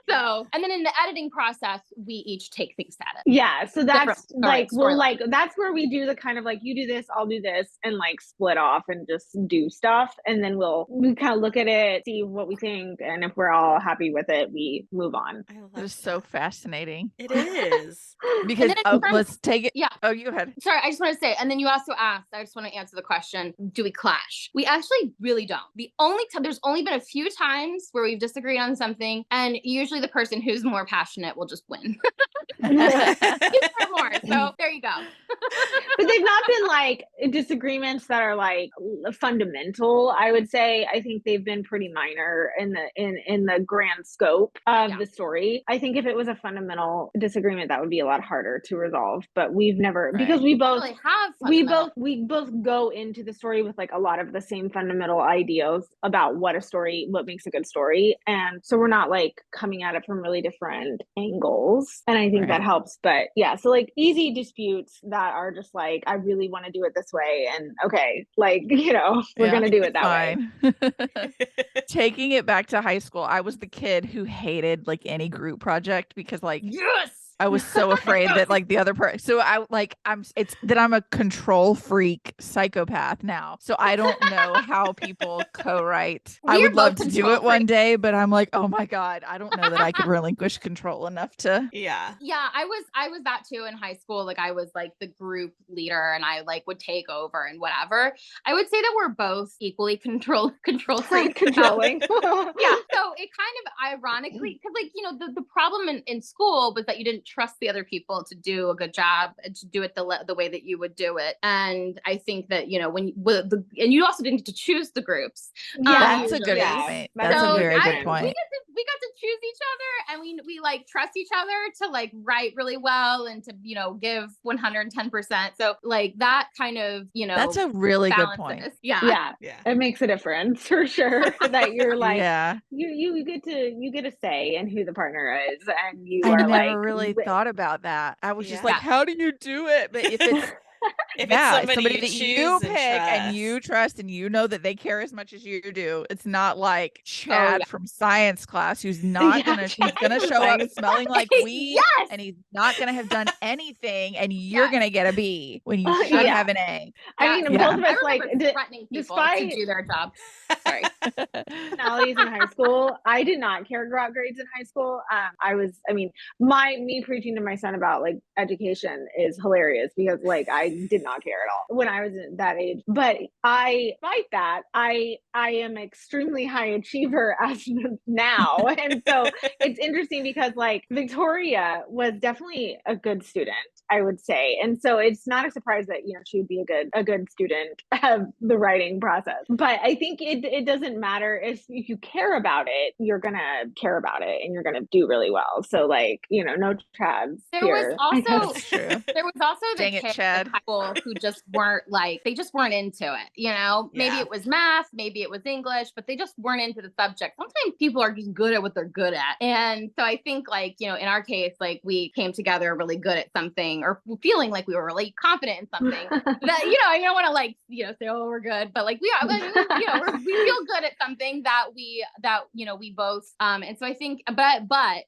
So, and then in the editing process, we each take things to edit. Yeah. So that's that's where we do the kind of like, you do this, I'll do this, and like split off and just do stuff. And then we kind of look at it, see what we think. And if we're all happy with it, we move on. It is so fascinating. It is. Because let's take it. Yeah. Oh, you had. Sorry, I just want to say, and then you also asked, I just want to answer the question, do we clash? We actually really don't. The only time, there's only been a few times where we've disagreed on something, and usually usually the person who's more passionate will just win. You care more. So there you go. But they've not been like disagreements that are like fundamental. I would say I think they've been pretty minor in the grand scope of the story. I think if it was a fundamental disagreement, that would be a lot harder to resolve. But we've never because we both really have we both go into the story with like a lot of the same fundamental ideas about what makes a good story, and so we're not like coming at it from really different angles, and I think that helps. But yeah, so like easy disputes that are just like, I really want to do it this way, and okay, like, we're gonna do it that way. Taking it back to high school, I was the kid who hated like any group project because like I was so afraid that like the other person. So I'm a control freak psychopath now. So I don't know how people co-write. I would love to do it one day, but I'm like, oh my God, I don't know that I could relinquish control enough to. Yeah. Yeah, I was that too in high school. Like I was like the group leader and I like would take over and whatever. I would say that we're both equally control freaks. Controlling. Yeah. So it kind of ironically, because like, the problem in school was that you didn't trust the other people to do a good job and to do it the way that you would do it. And I think that, and you also didn't get to choose the groups. Yeah, that's a good point. That's a very good point. We got to choose each other, and we like trust each other to like write really well and to give 110%. So like that kind of that's a really good point. Yeah. It makes a difference for sure that you're like you get to say in who the partner is, and I never really thought about that. I was just like, how do you do it? But if it's if it's somebody that you pick and you trust and you know that they care as much as you do, it's not like Chad from science class who's not he's gonna show up smelling like weed and he's not gonna have done anything, and you're gonna get a B when you should have an A. I mean, both of us like threatening people to do their job. Sorry. Personalities in high school. I did not care about grades in high school. Me preaching to my son about like education is hilarious because like I did not care at all when I was at that age. But I fight that. I am extremely high achiever as now. And so it's interesting because like Victoria was definitely a good student, I would say. And so it's not a surprise that, she would be a good student of the writing process. But I think it doesn't matter if you care about it, you're going to care about it and you're going to do really well. So like, no Chads there here. Was also the kids in high school who just weren't they just weren't into it. Maybe it was math, maybe it was English, but they just weren't into the subject. Sometimes people are just good at what they're good at. And so I think like, in our case, like we came together really good at something or feeling like we were really confident in something that, I don't want to like, say, oh, we're good, but like we are, we feel good at something that we both, and so I think, but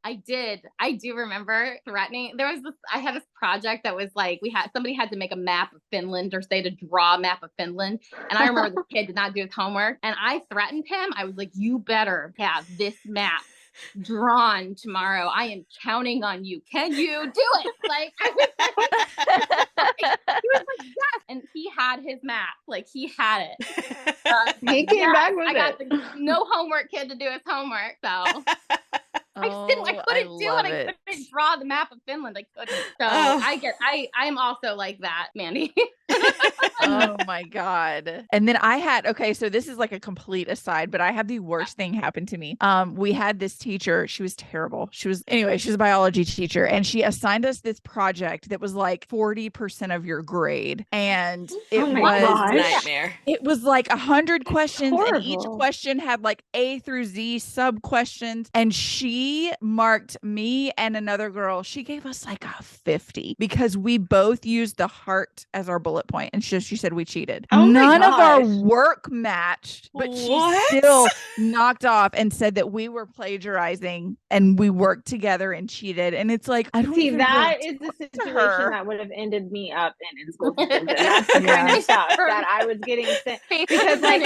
I do remember threatening, I had this project that was like, somebody had to make a map of Finland, or say to draw a map of Finland. And I remember this kid did not do his homework, and I threatened him. I was like, you better have this map drawn tomorrow. I am counting on you. Can you do it? Like, he was like, yes. And he had his map. Like, he had it. He came back with I got the no homework kid to do his homework. So I couldn't do it. I couldn't draw the map of Finland. I couldn't. So I'm also like that, Mandy. Oh my God. And then so this is like a complete aside, but I had the worst thing happen to me. We had this teacher, she was terrible. She was a biology teacher, and she assigned us this project that was like 40% of your grade. And it was a nightmare. It was like 100 questions, and each question had like A through Z sub questions. And she marked me and another girl. She gave us like a 50 because we both used the heart as our bullet point. And she said we cheated. None of our work matched, but she still knocked off and said that we were plagiarizing and we worked together and cheated. And it's like, I don't see, that is the situation that would have ended me up in school. That's the kind of stuff that I was getting sent, because like,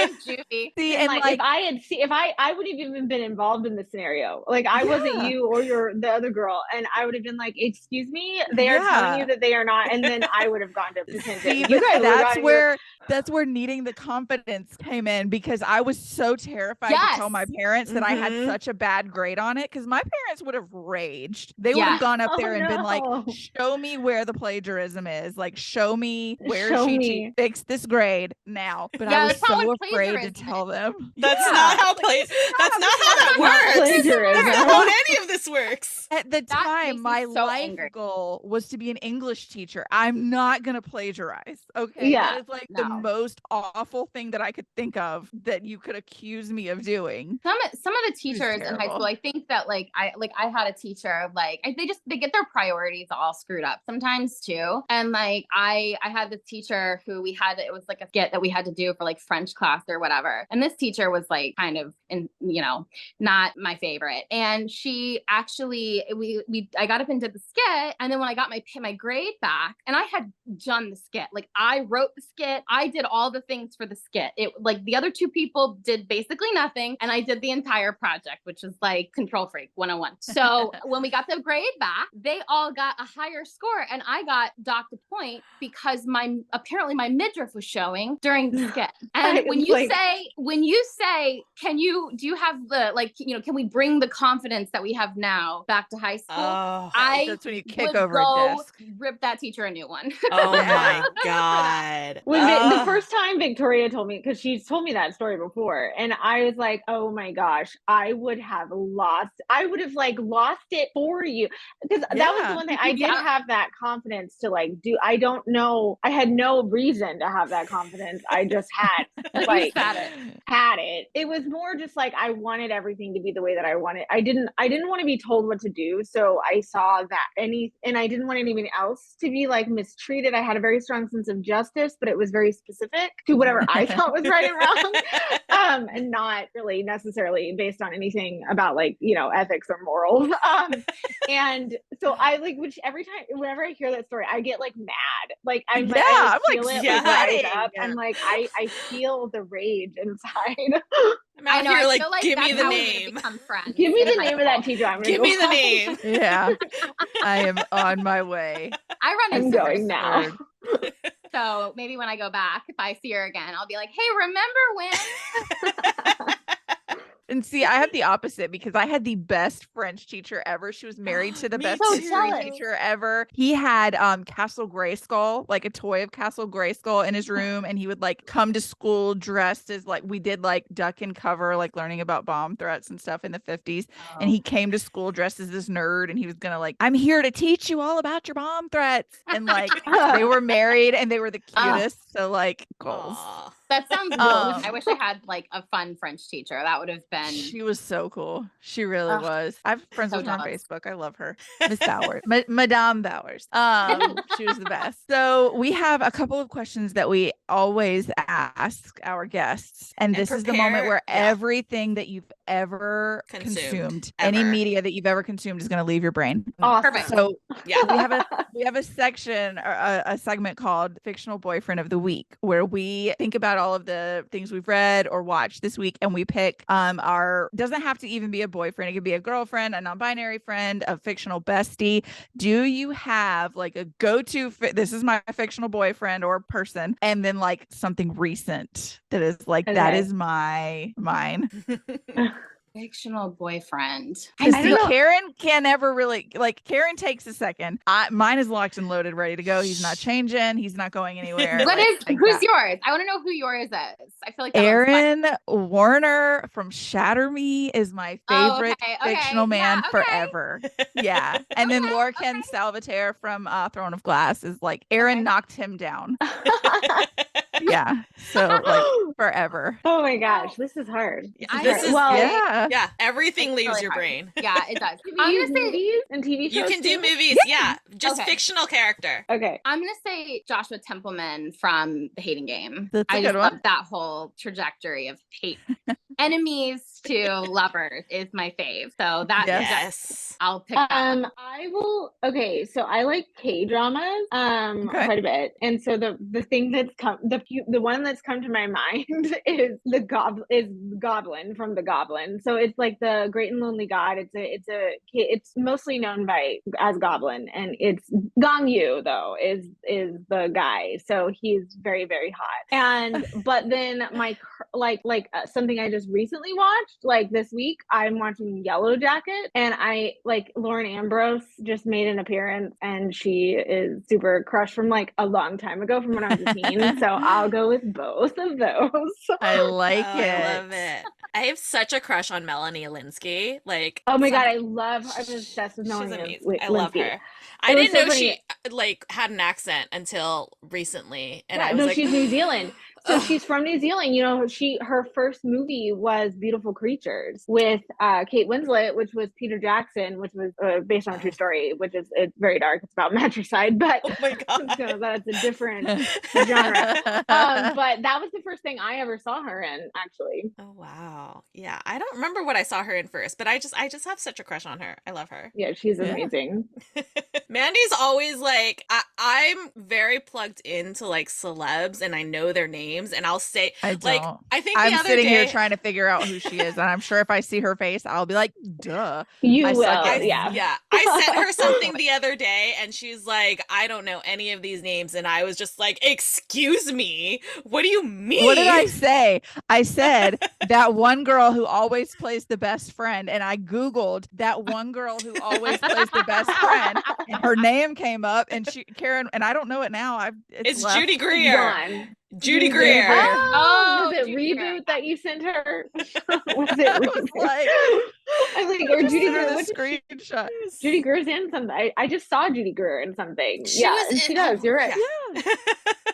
if I would have even been involved in the scenario, like I wasn't you or the other girl, and I would have been like, excuse me, they are telling you that they are not, and then I would have gone to detention. That's where that's where needing the confidence came in, because I was so terrified to tell my Yes. parents that I had Mhm. such a bad grade on it, because my parents would have raged. They would Yeah. have gone up Oh, there and been like, no. show me where the plagiarism is. Like, show me where Show she me. fix this grade now. But I Yeah, was that's not so what afraid to plagiarism tell them. That's Yeah. not how Like, that's not how that that's not how works. plagiarism. That's not how any of this works. At the That time, makes me my so life angry. goal was to be an English teacher. I'm not going to plagiarize. Okay. Yeah. That is like the No. most awful thing that I could think of that you could accuse me of doing. Some of the It was teachers in high terrible. school, I think that I had a teacher they get their priorities all screwed up sometimes too. And like I had this teacher who it was like a skit that we had to do for like French class or whatever. And this teacher was like kind of not my favorite. And she actually I got up and did the skit, and then when I got my grade back, and I had done the skit, like I wrote the skit, I did all the things for the skit. It like the other two people did basically nothing, and I did the entire project, which is like control freak 101. So when we got the grade back, they all got a higher score, and I got docked a point because apparently my midriff was showing during the skit. And when you say, do you have can we bring the confidence that we have now back to high school? Oh, That's when you kick over a desk. Rip that teacher a new one. oh Yeah. my God. When the first time Victoria told me, because she's told me that story before, and I was like, oh my gosh, I would have lost it for you. Because that was the one thing I did have that confidence to like do. I don't know. I had no reason to have that confidence. I just had like had it. It was more just like I wanted everything to be the way that I wanted. I didn't want to be told what to do. So I saw that and I didn't want anyone else to be like mistreated. I had a very strong sense of justice, but it was very specific to whatever I thought was right and wrong. And not really necessarily based on anything about like, ethics or morals. And so I like, whenever I hear that story, I get like mad. Like I feel it like rise up, and like I feel the rage inside. I'm out here like, give me the name. Give me the name of that teacher. Give me the name. Yeah. I am on my way. I'm going now. So maybe when I go back, if I see her again, I'll be like, hey, remember when? And see, I have the opposite, because I had the best French teacher ever. She was married to the best history teacher ever. He had Castle Grayskull, like a toy of Castle Grayskull in his room, and he would like come to school dressed as like we did like duck and cover, like learning about bomb threats and stuff in the 50s. Oh. And he came to school dressed as this nerd, and he was gonna like, I'm here to teach you all about your bomb threats. And like they were married and they were the cutest. So like goals. That sounds cool. I wish I had like a fun French teacher. That would have been. She was so cool. She really was. I have friends with her on Facebook. I love her. Miss Bowers. Madame Bowers. She was the best. So we have a couple of questions that we always ask our guests. And this is the moment where everything that you've ever consumed any media that you've ever consumed is going to leave your brain. Perfect. So we have a section, a segment called Fictional Boyfriend of the Week, where we think about all of the things we've read or watched this week, and we pick our, doesn't have to even be a boyfriend, it could be a girlfriend, a non-binary friend, a fictional bestie. Do you have like a go-to this is my fictional boyfriend or person, and then like something recent that is like that is mine? Fictional boyfriend. Karin can never really like. Karin takes a second. Mine is locked and loaded, ready to go. He's not changing. He's not going anywhere. Who's yours? I want to know who yours is. I feel like Aaron Warner from Shatter Me is my favorite fictional man forever. Yeah, and then Lorcan Salvatore from Throne of Glass is like Aaron knocked him down. Yeah, so like forever. Oh my gosh, this is hard. Yeah, everything leaves really your hard. brain. Yeah, it does. I'm gonna say movies and TV shows. You can do movies, just fictional character. Okay, I'm gonna say Joshua Templeman from The Hating Game. That's a good just one. love that whole trajectory of hate. enemies to lovers is my fave. So that's Yes. I'll pick that one. I will. Okay, so I like K dramas Okay. quite a bit, and so the thing that's come the one that's come to my mind is Goblin from the Goblin. So it's like the Great and Lonely God. It's mostly known by as Goblin, and it's Gong Yu though is the guy. So he's very very hot. And but then my something I just recently watched like this week. I'm watching Yellow Jacket, and I like Lauren Ambrose just made an appearance, and she is super crushed from like a long time ago from when I was a teen. So I'll go with both of those. I like Oh, it. I love it. I have such a crush on Melanie Linsky. Like, Oh my God, I love her. I'm obsessed with she's Melanie amazing. I love Linsky. her. I It was didn't so know funny. she like had an accent until recently, and Yeah, I was no, like, she's New Zealand. So ugh. she's from New Zealand. You know, her first movie was Beautiful Creatures with Kate Winslet, which was Peter Jackson, which was based on a true story, which is it's very dark. It's about matricide, but Oh my God. so that's a different genre. But that was the first thing I ever saw her in, actually. Oh wow. Yeah, I don't remember what I saw her in first, but I just have such a crush on her. I love her. Yeah, she's Yeah. amazing. Mandy's always like I'm very plugged into like celebs and I know their names and I'll say I like don't. I think the I'm other sitting here day trying to figure out who she is, and I'm sure if I see her face, I'll be like, duh. You I will, suck at yeah. names. yeah, I sent her something the other day and she's like, I don't know any of these names, and I was just like, excuse me, what do you mean? What did I say? I said that one girl who always plays the best friend, and I Googled that one girl who always plays the best friend, and her name came up, and Karin, and I don't know it now. It's left. Judy It's Greer. gone. Judy Greer. Oh, was it Judy Reboot Greer. that you sent her? Was it I was Reboot? like, I'm like, I or just Judy sent her Greer? the What did she? screenshot. Judy Greer's in something. I just saw Judy Greer in something. She Yeah, was and she in- does. You're right. yeah.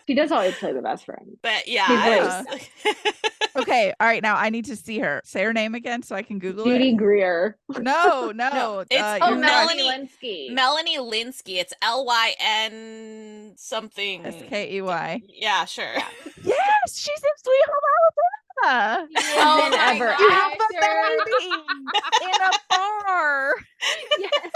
She does always play the best friend. But yeah, She's I great. just Okay, all right. Now I need to see her. Say her name again so I can Google Judy it. Greer. No, No, it's Oh, your Melanie Melanie- Linsky. Melanie Linsky. It's Lyn something. Skey. Yeah, sure. Yeah. Yes, she's in Sweet Home Alabama. Oh And my ever gosh. You have a after. baby in a bar. Yes.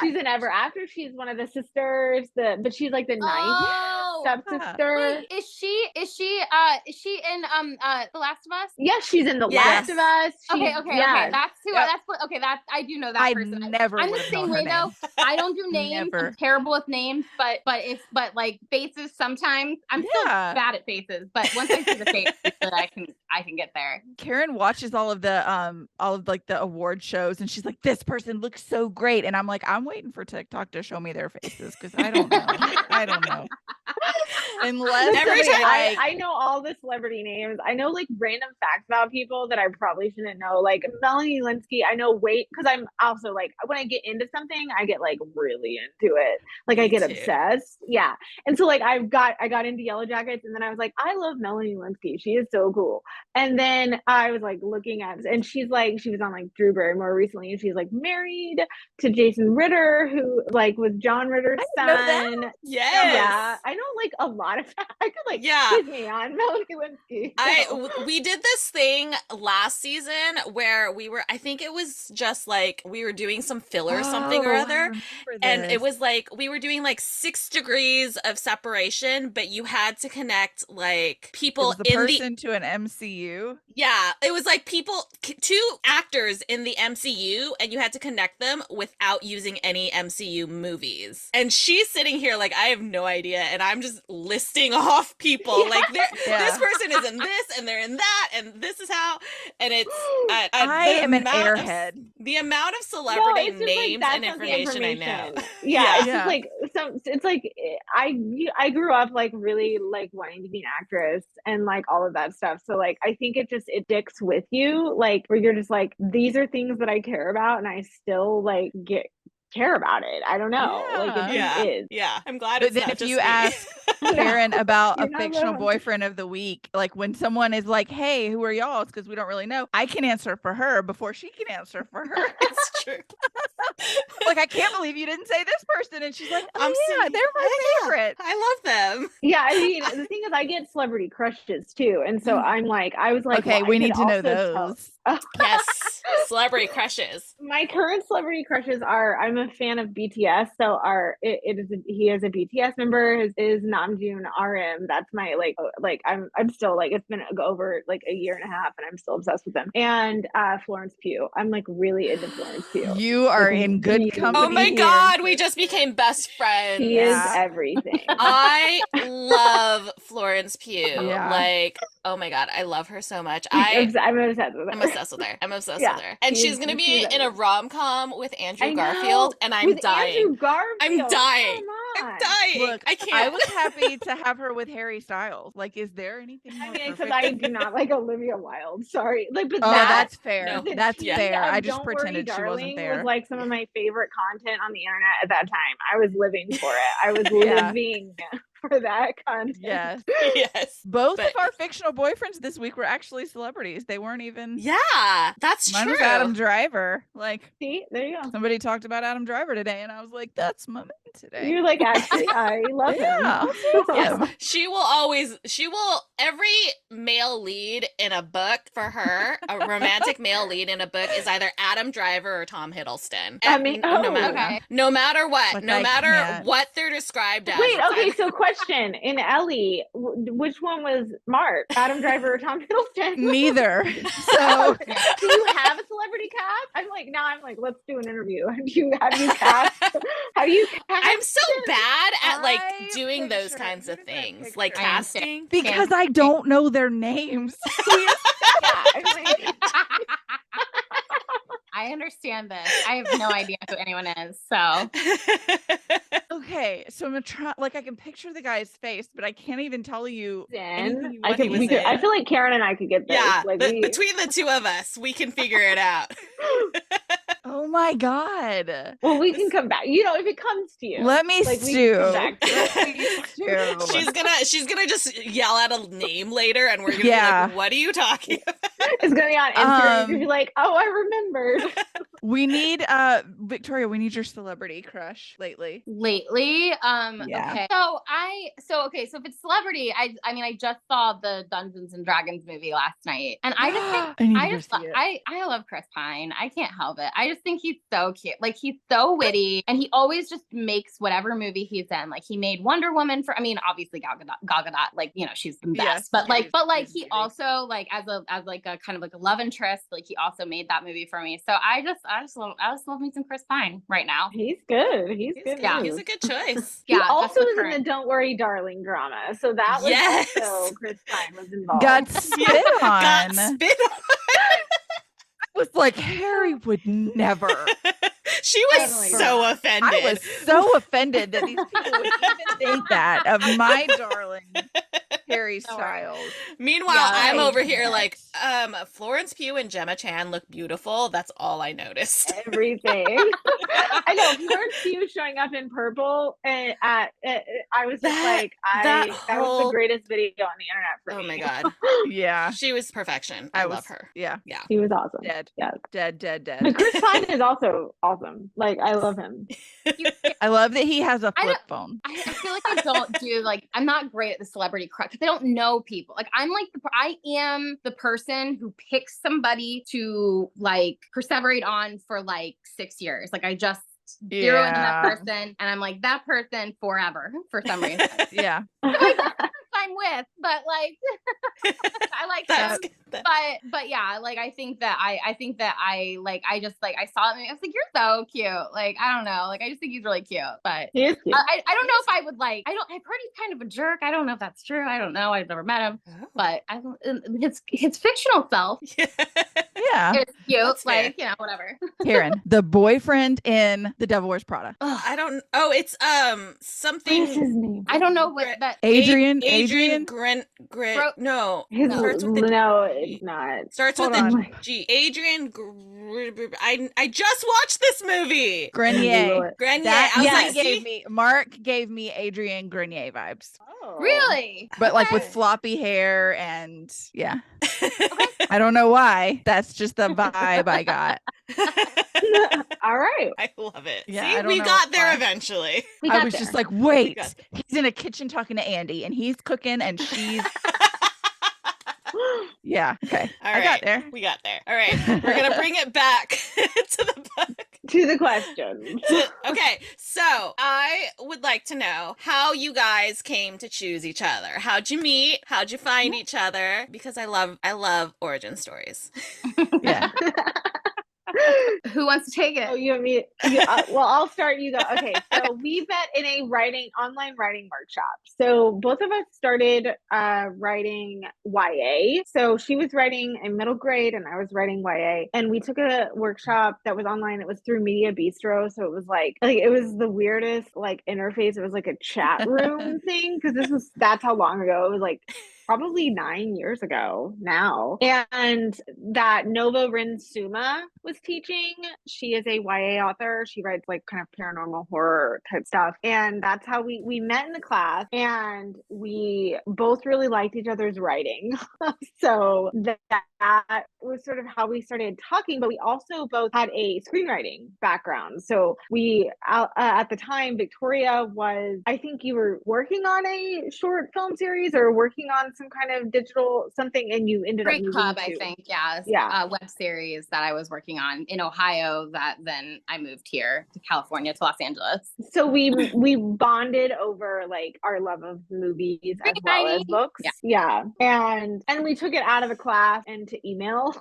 She's in Ever After. She's one of the sisters. But she's like the ninth Oh, stepsister. wait, is she in The Last of Us? Yes, she's in The Yes. Last of Us. Okay, She's- okay. yes. That's who. Yep. That's what. Okay, that I do know that I person. never I'm would the have same known her way though. name. I don't do names. Never. I'm terrible with names, but like faces sometimes. I'm still Yeah. bad at faces, but once I see the face, I can get there. Karin watches all of like the award shows, and she's like, "This person looks so great," and I'm like, "I'm waiting for TikTok to show me their faces because I don't know. I don't know." Unless Every somebody, time- like, I know all the celebrity names. I know like random facts about people that I probably shouldn't know. Like Melanie Linsky, I know because I'm also like when I get into something, I get like really into it. Like I Me get too. obsessed. Yeah. And so like I got into Yellow Jackets, and then I was like, I love Melanie Linsky. She is so cool. And then I was like looking at, and she was on like Drew Barrymore recently, and she's like married to Jason Ritter, who like was John Ritter's I didn't know that. son. Yes. Yeah, I know like a lot of I could like Yeah. quiz me on Melanie Linsky. So. We did this thing last season where I think it was just like we were doing some filler something or Oh, I other. remember And it this. was like we were doing like 6 degrees of separation, but you had to connect like It people was the in person to an MCU. yeah, it was like two actors in the MCU, and you had to connect them without using any MCU movies. And she's sitting here like, I have no idea, and I'm just listing off people. Like, this person is in this, and they're in that, and this is how. And it's I am an airhead. The amount of celebrity it's just, like, names that's and not the information I know. information. Yeah, it's Yeah. just like it's like I grew up like really like wanting to be an actress and like all of that stuff. So like I think it sticks with you, like where you're just like, these are things that I care about, and I still like care about it. I don't know. Like it Yeah. just is. Yeah. I'm glad But it's then not if just you me. ask No, Karin about you're a not fictional alone. boyfriend of the week, like when someone is like, hey, who are y'all? It's because we don't really know. I can answer for her before she can answer for her. It's true. Like, I can't believe you didn't say this person. And she's like, oh, I'm yeah, saying, they're my yeah, favorite. I love them. Yeah, I mean, the thing is, I get celebrity crushes too, and so I'm like, I was like, Okay, well, I we could need to know also tell. those. Yes. Celebrity crushes. My current celebrity crushes are I'm a fan of BTS, so he is a BTS member. His is Namjoon RM. That's my I'm still like it's been over like a year and a half, and I'm still obsessed with him. And Florence Pugh. I'm like really into Florence Pugh. You are Like, in good really. company. Oh my here. God, we just became best friends. She is everything. I love Florence Pugh. Yeah. Like, oh my God, I love her so much. I'm obsessed with her. I'm obsessed with her. I'm obsessed Yeah, with her. And she's gonna be she's in a rom-com with Andrew I Garfield, know, and I'm with dying. Andrew Garfield. I'm dying. Come I'm on. dying. Look, I I can't. was happy to have her with Harry Styles. Like, is there anything more I mean, because perfect? I do not like Olivia Wilde. Sorry, like, but Oh, that that's fair. No. the That's tea fair. of I just Don't Worry, pretended she wasn't Darling there. was like some of my favorite content on the internet at that time. I was living for it. I was Yeah. living for that content. Yes. Yes. Both But- of our fictional boyfriends this week were actually celebrities. They weren't even. Yeah, that's Mine true. was Adam Driver. Like, See, there you go. somebody talked about Adam Driver today, and I was like, that's my man today. You're like, actually, I love Yeah, him. I love him. She will every male lead in a book for her, a romantic male lead in a book is either Adam Driver or Tom Hiddleston. I mean, Okay. No matter what, Like, no I matter can't. what they're described as. Wait, it's okay, either- so question. In Ellie, which one was Mark? Adam Driver or Tom Hiddleston? Neither. So, Do you have a celebrity cast? I'm like, let's do an interview. Have you cast? Have you cast? I'm so bad at like I doing those picture- kinds of who does I things, like picture? I am casting. because I don't know their names. Yeah, I'm like, I understand this. I have no idea who anyone is. So Okay, so I'm gonna try. Like, I can picture the guy's face, but I can't even tell you anything I what could. he was We could. I in. feel like Karen and I could get this. Yeah, Like between the two of us, we can figure it out. Oh my god! well, we can come back. You know, if it comes to you, Let me like, we stew. can come back to it. Let me stew. she's gonna just yell out a name later, and we're gonna be Yeah. like, "What are you talking about?" It's gonna be on Instagram. You'll be like, oh, I remembered. We need Victoria, we need your celebrity crush lately. lately, Yeah. okay. So if it's celebrity, I mean I just saw the Dungeons and Dragons movie last night, and I just think I need I to just go see it. I love Chris Pine. I can't help it. I just think he's so cute. Like he's so witty, and he always just makes whatever movie he's in. Like he made Wonder Woman for. I mean, obviously Gal Gadot, like you know she's the best. Yes, but yeah, like he's he amazing. also like as like a kind of like a love interest. Like he also made that movie for me. So I just love me some Chris Pine right now. He's good. He's good. Yeah. He's a good choice. He Yeah, that's also the was in current- the Don't Worry, Darling drama. So that was Yes. also Chris Pine was involved. Got spit Got on. spit on. Was like, Harry would never. She was Totally. so offended. I was so offended that these people would even think that of my darling Harry Don't worry. Styles. Meanwhile, Yeah, I'm I over here can't. like, Florence Pugh and Gemma Chan look beautiful. That's all I noticed. Everything. I know Florence Pugh showing up in purple, and I was just That- that was the whole- greatest video on the internet for Oh me. my God. Yeah. She was perfection. I love her. Yeah. Yeah. He was awesome. Dead. Yeah. Dead. But Chris Pine is also awesome. Like I love him. I love that he has a I flip don't- phone. I feel like I don't do like I'm not great at the celebrity crush because I don't know people. Like I'm like I am the person who picks somebody to like perseverate on for like 6 years. Like I just zero into that Yeah. person, and I'm like that person forever for some reason. Yeah. I'm with, but like I like That's him. good. But yeah, like I think that I just like I saw it and I was like, you're so cute. Like I don't know, like I just think he's really cute. But He is cute. I don't know if I would like. I've heard he's kind of a jerk. I don't know if that's true. I don't know. I've never met him, Oh. but his fictional self. Yeah. Yeah. It's cute, That's fair. like, whatever. Karen, the boyfriend in The Devil Wears Prada. I don't. Oh, it's What is something. his name? I don't know what Gre- that. Adrian. Grit. No, His No. starts with the no, G. it's not. Starts Hold with the on. G. I just watched this movie. Grenier. Grenier. That I was Yes. like, Mark gave me Adrian Grenier vibes. Oh. Really? But like with Okay. floppy hair and yeah. Okay. I don't know why. That's just the vibe I got. All right. I love it. Yeah, See, I don't we know got there why. eventually. We I got was there. just like, We wait, got he's in a kitchen talking to Andy and he's cooking and she's yeah. Okay. All I got right. there. We got there. All right. We're going to bring it back to the book. To the questions. Okay, so I would like to know how you guys came to choose each other. How'd you meet? How'd you find each other? Because I love origin stories. Yeah. Who wants to take it? Oh, you and me. Well, I'll start. You go. Okay, so we met in a online writing workshop. So both of us started writing YA. So she was writing a middle grade, and I was writing YA. And we took a workshop that was online. It was through Media Bistro, so it was like it was the weirdest interface. It was like a chat room thing because that's how long ago it was. Like probably 9 years ago now. And that Nova Rinsuma was teaching. She is a YA author. She writes kind of paranormal horror type stuff. And that's how we met in the class, and we both really liked each other's writing. So that was sort of how we started talking, but we also both had a screenwriting background. So we, at the time, Victoria was, I think you were working on a short film series or working on some kind of digital something, and you ended up Great moving Club, to. I think. Yeah. Yeah. A web series that I was working on in Ohio that then I moved here to California, to Los Angeles. So we bonded over our love of movies as well as books. Yeah. And we took it out of the class and to email.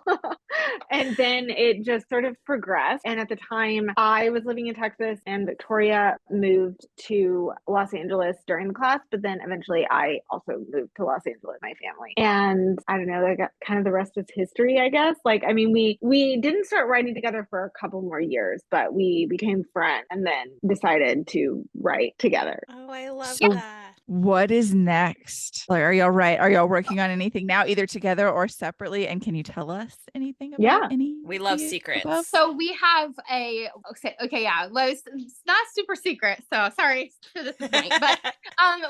And then it just sort of progressed. And at the time I was living in Texas and Victoria moved to Los Angeles during the class, but then eventually I also moved to Los Angeles with my family. And I don't know, kind of the rest is history, I guess. We didn't start writing together for a couple more years, but we became friends and then decided to write together. Oh, I love So- that. What is next? Are y'all working on anything now, either together or separately? And can you tell us anything about any? We love of secrets. above? So we have okay, yeah. Well, it's not super secret, so sorry to this point, but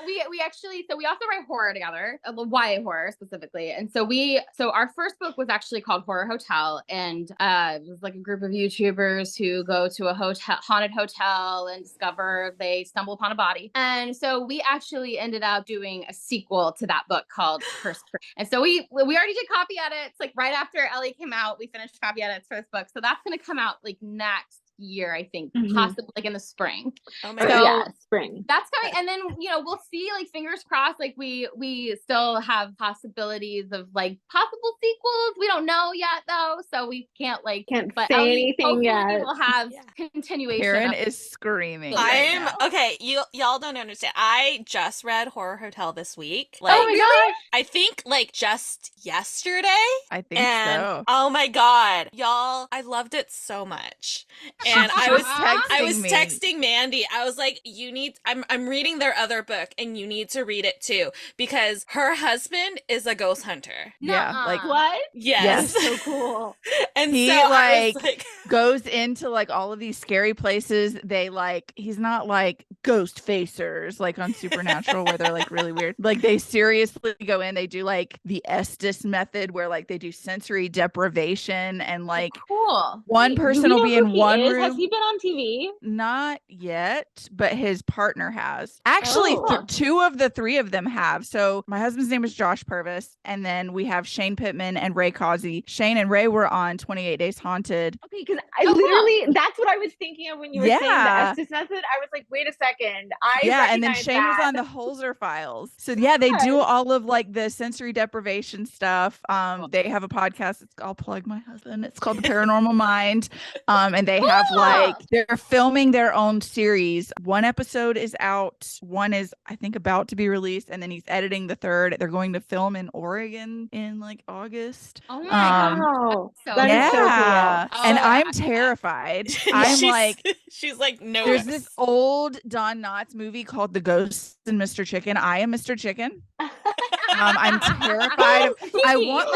we actually, so we also write horror together, YA horror specifically. And so our first book was actually called Horror Hotel, and it was like a group of YouTubers who go to a haunted hotel and discover they stumble upon a body. And so we actually ended up doing a sequel to that book called Cursed. And so we already did copy edits right after Ellie came out. We finished copy edits for this book, so that's going to come out next year, I think, possibly in the spring. Oh my So, god. yeah, spring. That's coming, and then we'll see. Fingers crossed. We still have possibilities of possible sequels. We don't know yet though, so we can't Say Ellie, anything yet. We'll have continuation. Karen of- is screaming. I'm now. okay. Y'all don't understand. I just read Horror Hotel this week. Oh my gosh. I think just yesterday. I think And so. oh my god, y'all, I loved it so much. And I was texting me. texting Mandy. I was like, I'm reading their other book and you need to read it too because her husband is a ghost hunter. Yeah, Nuh-uh. What? Yes. So cool. And He, so I was goes into all of these scary places. They he's not ghost facers on Supernatural where they're really weird. They seriously go in. They do the Estes method where they do sensory deprivation and Cool. one person will be in one room. Has he been on TV? Not yet, but his partner has. Actually, Oh. two of the three of them have. So my husband's name is Josh Purvis, and then we have Shane Pittman and Ray Causey. Shane and Ray were on 28 Days Haunted. Okay, because I literally, that's what I was thinking of when you were saying the Yeah. Estes method. I was like, wait a sec, second. I and then recognize Shane was that. on the Holzer Files. So yeah, they do all of like the sensory deprivation stuff. They have a podcast. I'll plug my husband. It's called The Paranormal Mind. And they have like they're filming their own series. One episode is out. One is I think about to be released, and then he's editing the third. They're going to film in Oregon in like August. Oh my God. Wow. So That is so cool. Yeah. And Oh, I'm yeah. terrified. I'm she's like, no. there's this old Don Knotts movie called The Ghost and Mr. Chicken. I am Mr. Chicken. I'm terrified. I want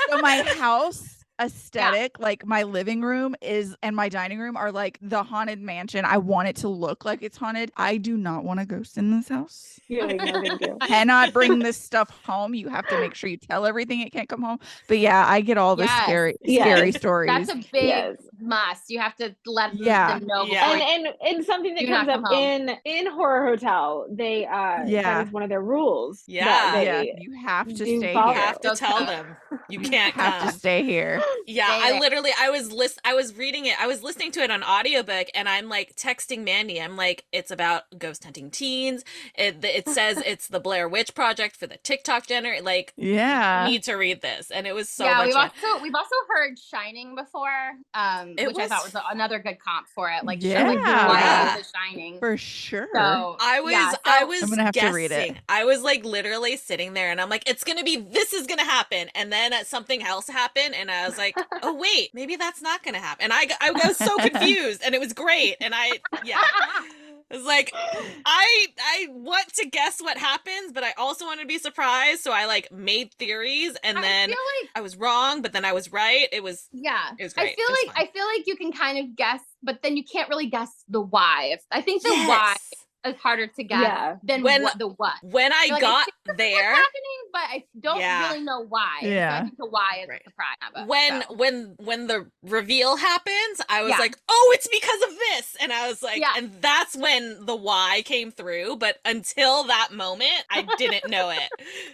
so my house aesthetic, like my living room and my dining room are like the haunted mansion. I want it to look like it's haunted. I do not want a ghost in this house. You're like, no, thank you. Cannot bring this stuff home. You have to make sure you tell everything it can't come home. But yeah, I get all the scary stories. That's a big must. You have to let them know. And something that comes up in Horror Hotel, they that is one of their rules. You have to stay here. You have to tell them you can't have to stay here. Yeah, I was reading it. I was listening to it on audiobook, and I'm like texting Mandy. I'm like, it's about ghost hunting teens. It says it's the Blair Witch Project for the TikTok generation. Like, you need to read this. And it was so much fun. We've also heard Shining before, which I thought was another good comp for it. Like, The Shining for sure. So I was I'm gonna have to read it. I was like literally sitting there, and I'm like, this is gonna happen, and then something else happened, and I was like, oh wait, maybe that's not gonna happen. And I was so confused, and it was great, and it was like, I want to guess what happens, but I also want to be surprised, so I like made theories, and then I was wrong, but then I was right. It was great. I feel like you can kind of guess, but then you can't really guess the why. I think the why is harder to guess than the what. When I got there, happening, but I don't really know why. Yeah. So I think the why is a surprise. When the reveal happens, I was like, oh, it's because of this. And I was like, and that's when the why came through. But until that moment, I didn't know it.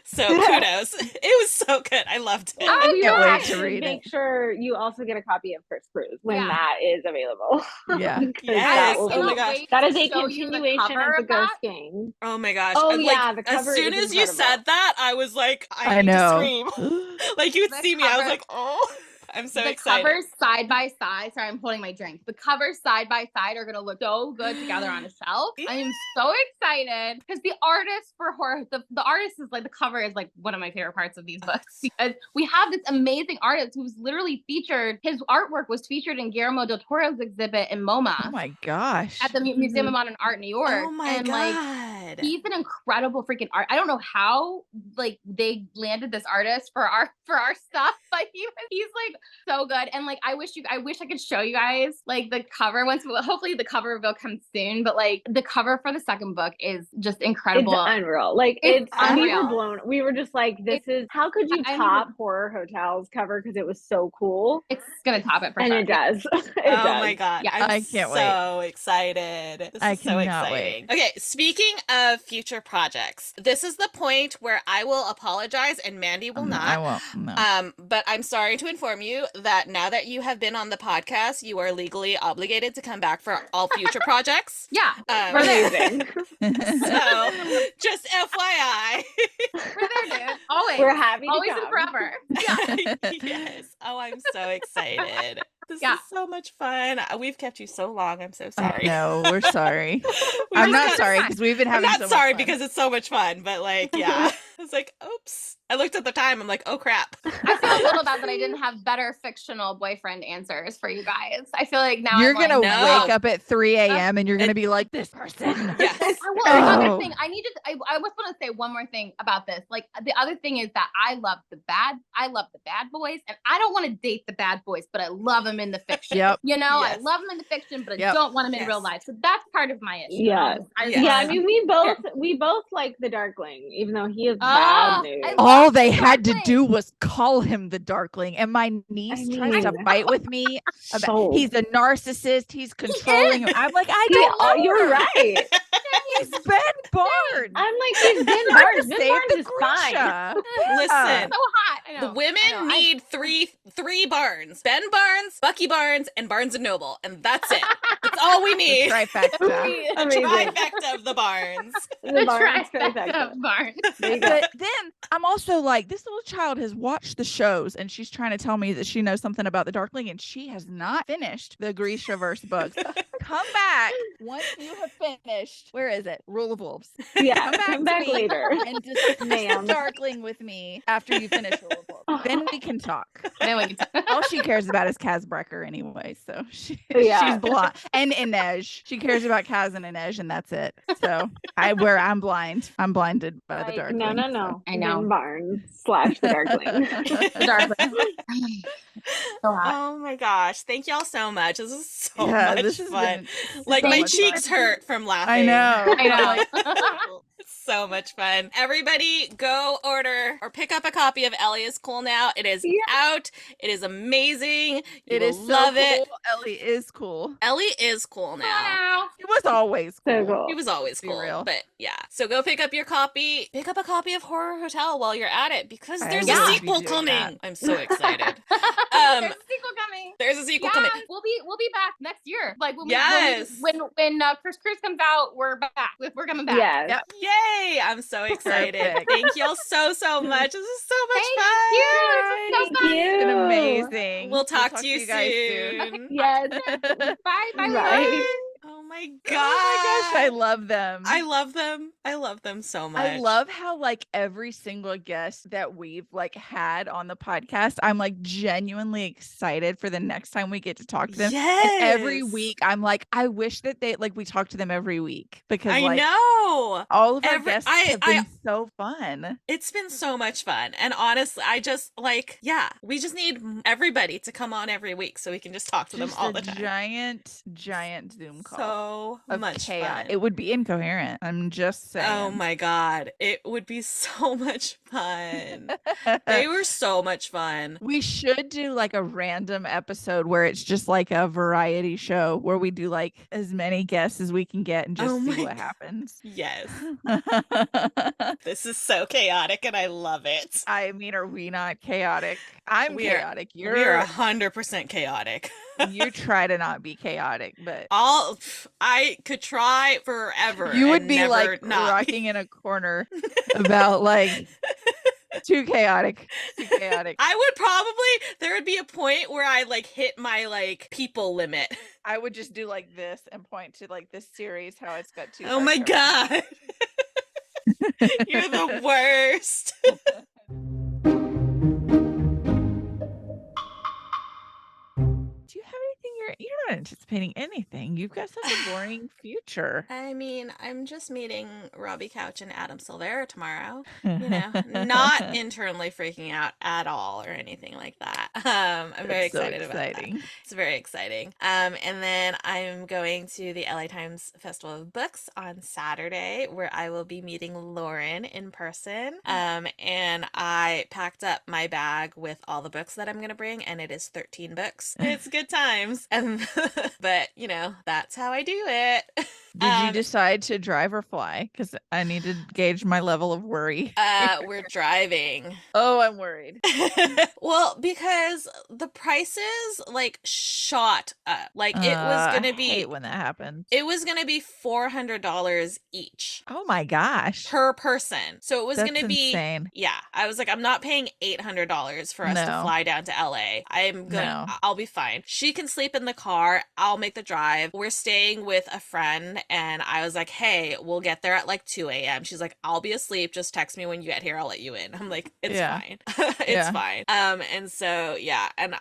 So kudos. It was so good. I loved it. And can't wait to read make sure you also get a copy of First Cruise when that is available. Yeah. Yes. Oh my gosh. That is a continuation of the Ghost Gang. Oh my gosh. Oh and yeah, the cover as soon as you said that, I was like, I need know. to scream. Like, you would see me, I was like, oh, I'm so excited. The covers side by side. Sorry, I'm holding my drink. The covers side by side are gonna look so good together on a shelf. I am so excited because the artist for horror, the artist is like, the cover is like one of my favorite parts of these books, because we have this amazing artist who's literally featured. His artwork was featured in Guillermo del Toro's exhibit in MoMA. Oh my gosh! At the Museum of Modern Art in New York. Oh my god! Like, he's an incredible freaking art. I don't know how like they landed this artist for our stuff, but he's like so good. And like, I wish I could show you guys like the cover once. Hopefully the cover will come soon, but like the cover for the second book is just incredible. It's unreal. Like it's unreal. We were just like, how could you top Horror Hotel's cover, because it was so cool. It's gonna top it for sure. And it does. My god. Yeah, I can't wait. So excited. This is so exciting. Okay, speaking of future projects, this is the point where I will apologize and Mandy will not. I won't. No. But I'm sorry to inform you that now that you have been on the podcast, you are legally obligated to come back for all future projects. Yeah. Amazing. So, just FYI. We're there, dude. Always. We're happy to always come. and forever. Yeah. Yes. Oh, I'm so excited. This is so much fun. We've kept you so long. I'm so sorry. No, we're sorry. I'm not sorry because we've been having so much fun. I'm not sorry because it's so much fun, but like, yeah. I was like, oops. I looked at the time. I'm like, oh crap. I feel a little bad that I didn't have better fictional boyfriend answers for you guys. I feel like now you're gonna wake up at 3 a.m. and you're gonna be like, this person. Yes. Another thing, I was going to say one more thing about this. Like, the other thing is that I love the bad boys, and I don't want to date the bad boys, but I love them in the fiction. Yep. You know, I love them in the fiction, but I don't want them in real life. So that's part of my issue. Yeah. I mean, we both like the Darkling, even though he is bad news. All they had to do was call him the Darkling, and my niece tries to fight with me about he's a narcissist, he's controlling. I'm like, I don't know. You're right. He's been Barnes. I'm like, he's Ben Trying Barnes. to Ben save Barnes the is fine. Grisha. Listen, So hot. I the know. women need three Barnes: Ben Barnes, Bucky Barnes, and Barnes and Noble, and that's it. That's all we The need. trifecta. A Amazing. trifecta of the Barnes. The Barnes trifecta trifecta. of Barnes. There you go. But then I'm also like, this little child has watched the shows and she's trying to tell me that she knows something about the Darkling and she has not finished the Grishaverse books. Come back once you have finished. Where is it? Rule of Wolves. Yeah, Come come back back to me later. and discuss the Ma'am. Darkling with me after you finish Rule of Wolves. Then we can talk. Then we can All she cares about is Kaz Brecker anyway, so Yeah. she's blind. And Inej. She cares about Kaz and Inej, and that's it. So I'm blind. I'm blinded by the Like, Darkling. no. I know. Ben Barnes / the Darkling. The Darkling. So hot. Oh my gosh. Thank y'all so much. This is so Yeah, much this has fun. been Like so my much cheeks fun. hurt from laughing. I know. I know. It's so much fun. Everybody go order or pick up a copy of Ellie is Cool Now. It is Yeah. out. It is amazing. You It will is so love cool. it. Ellie is cool. Ellie is cool Come on now. now. She was always So cool. cool. He was always Be cool, real. but yeah. So go pick up your copy. Pick up a copy of Horror Hotel while you're at it because I there's will a be sequel doing coming. that. I'm so excited. There's a sequel coming. There's a sequel Yeah, coming. we'll be back next year. Like when Yes. when Chris Cruise comes out, we're back. We're coming back. Yes. Yep. Yay! I'm so excited. Perfect. Thank y'all so much. This is so much Thank fun. you. This is so Thank fun. you. It's been amazing. We'll talk to you guys soon. Yes. Bye. Bye. Bye. Bye. Oh my Oh gosh. my gosh, I love them. I love them. I love them so much. I love how like every single guest that we've like had on the podcast, I'm like genuinely excited for the next time we get to talk to them. Yes. And every week I'm like, I wish that they like we talk to them every week because I like know. all of our Every- guests I- have been so fun. It's been so much fun. And honestly, I just like, yeah, we just need everybody to come on every week so we can just talk to them Just all a the time. giant Zoom call. So Of much chaos. fun. It would be incoherent. I'm just saying. Oh my God. It would be so much fun. They were so much fun. We should do like a random episode where it's just like a variety show where we do like as many guests as we can get and just Oh see my what God. happens. Yes. This is so chaotic and I love it. I mean, are we not chaotic? I'm We are- chaotic. We are 100% chaotic. You try to not be chaotic, but I could try forever. you would and be never like not be. rocking in a corner about like too chaotic. I would probably, there would be a point where I like hit my like people limit. I would just do like this and point to like this series, how it's got two. Oh my God. You're the worst. Do you have anything you're not anticipating anything? You've got such a boring future. I mean, I'm just meeting Robbie Couch and Adam Silvera tomorrow. You know, not internally freaking out at all or anything like that. I'm very That's so excited about that. exciting. It's very exciting. And then I'm going to the LA Times Festival of Books on Saturday, where I will be meeting Lauren in person. And I packed up my bag with all the books that I'm going to bring, and it is 13 books. It's good times. But you know, that's how I do it. Did you decide to drive or fly? Because I need to gauge my level of worry. We're driving. Oh, I'm worried. Well, because the prices like shot up. Like it was I gonna be hate when that happens. it was gonna be $400 each Oh my gosh. per person. So it was That's gonna be insane. yeah. I was like, I'm not paying $800 for us to No. fly down to LA. I'm going No. I'll be fine. She can sleep in the car. I'll make the drive. We're staying with a friend, and I was like, hey, we'll get there at like 2 a.m. She's like, I'll be asleep. Just text me when you get here. I'll let you in. I'm like, it's Yeah. fine. It's Yeah. fine. And so yeah, and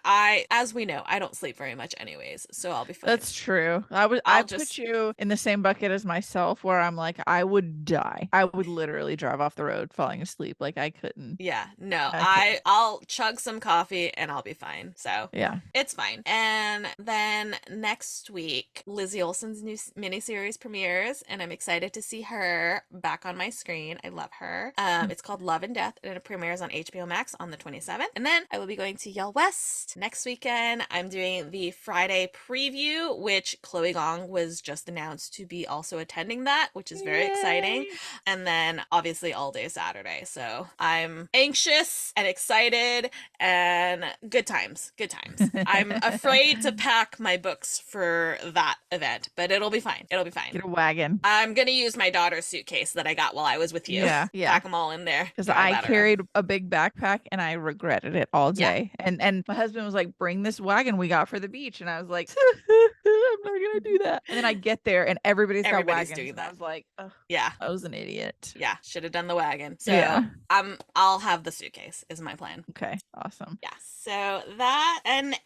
as we know, I don't sleep very much anyways, so I'll be fine. That's true. I I'll put just- you in the same bucket as myself where I'm like, I would die. I would literally drive off the road falling asleep. Like I couldn't. yeah, no, Okay. I'll chug some coffee and I'll be fine. So Yeah. it's fine. And then next week, Lizzie Olsen's new miniseries series premieres, and I'm excited to see her back on my screen. I love her. It's called Love and Death, and it premieres on HBO Max on the 27th. And then I will be going to Yale West next weekend. I'm doing the Friday preview, which Chloe Gong was just announced to be also attending that, which is very exciting. And then obviously all day Saturday. So I'm anxious and excited and good times. Good times. I'm afraid to pack my books for that event, but it'll be fine. It'll be fine. Get a wagon. I'm gonna use my daughter's suitcase that I got while I was with you. Yeah. Pack them all in there. Because drive I that around. carried a big backpack and I regretted it all Yeah. day. And my husband was like, bring this wagon we got for the beach. And I was like, I'm not gonna do that. And then I get there and everybody's got Everybody's wagons. doing And I that. was like, oh, Yeah. I was an idiot. Yeah. Should have done the wagon. So Yeah. I'll have the suitcase is my plan. Okay. Awesome. Yeah. So that and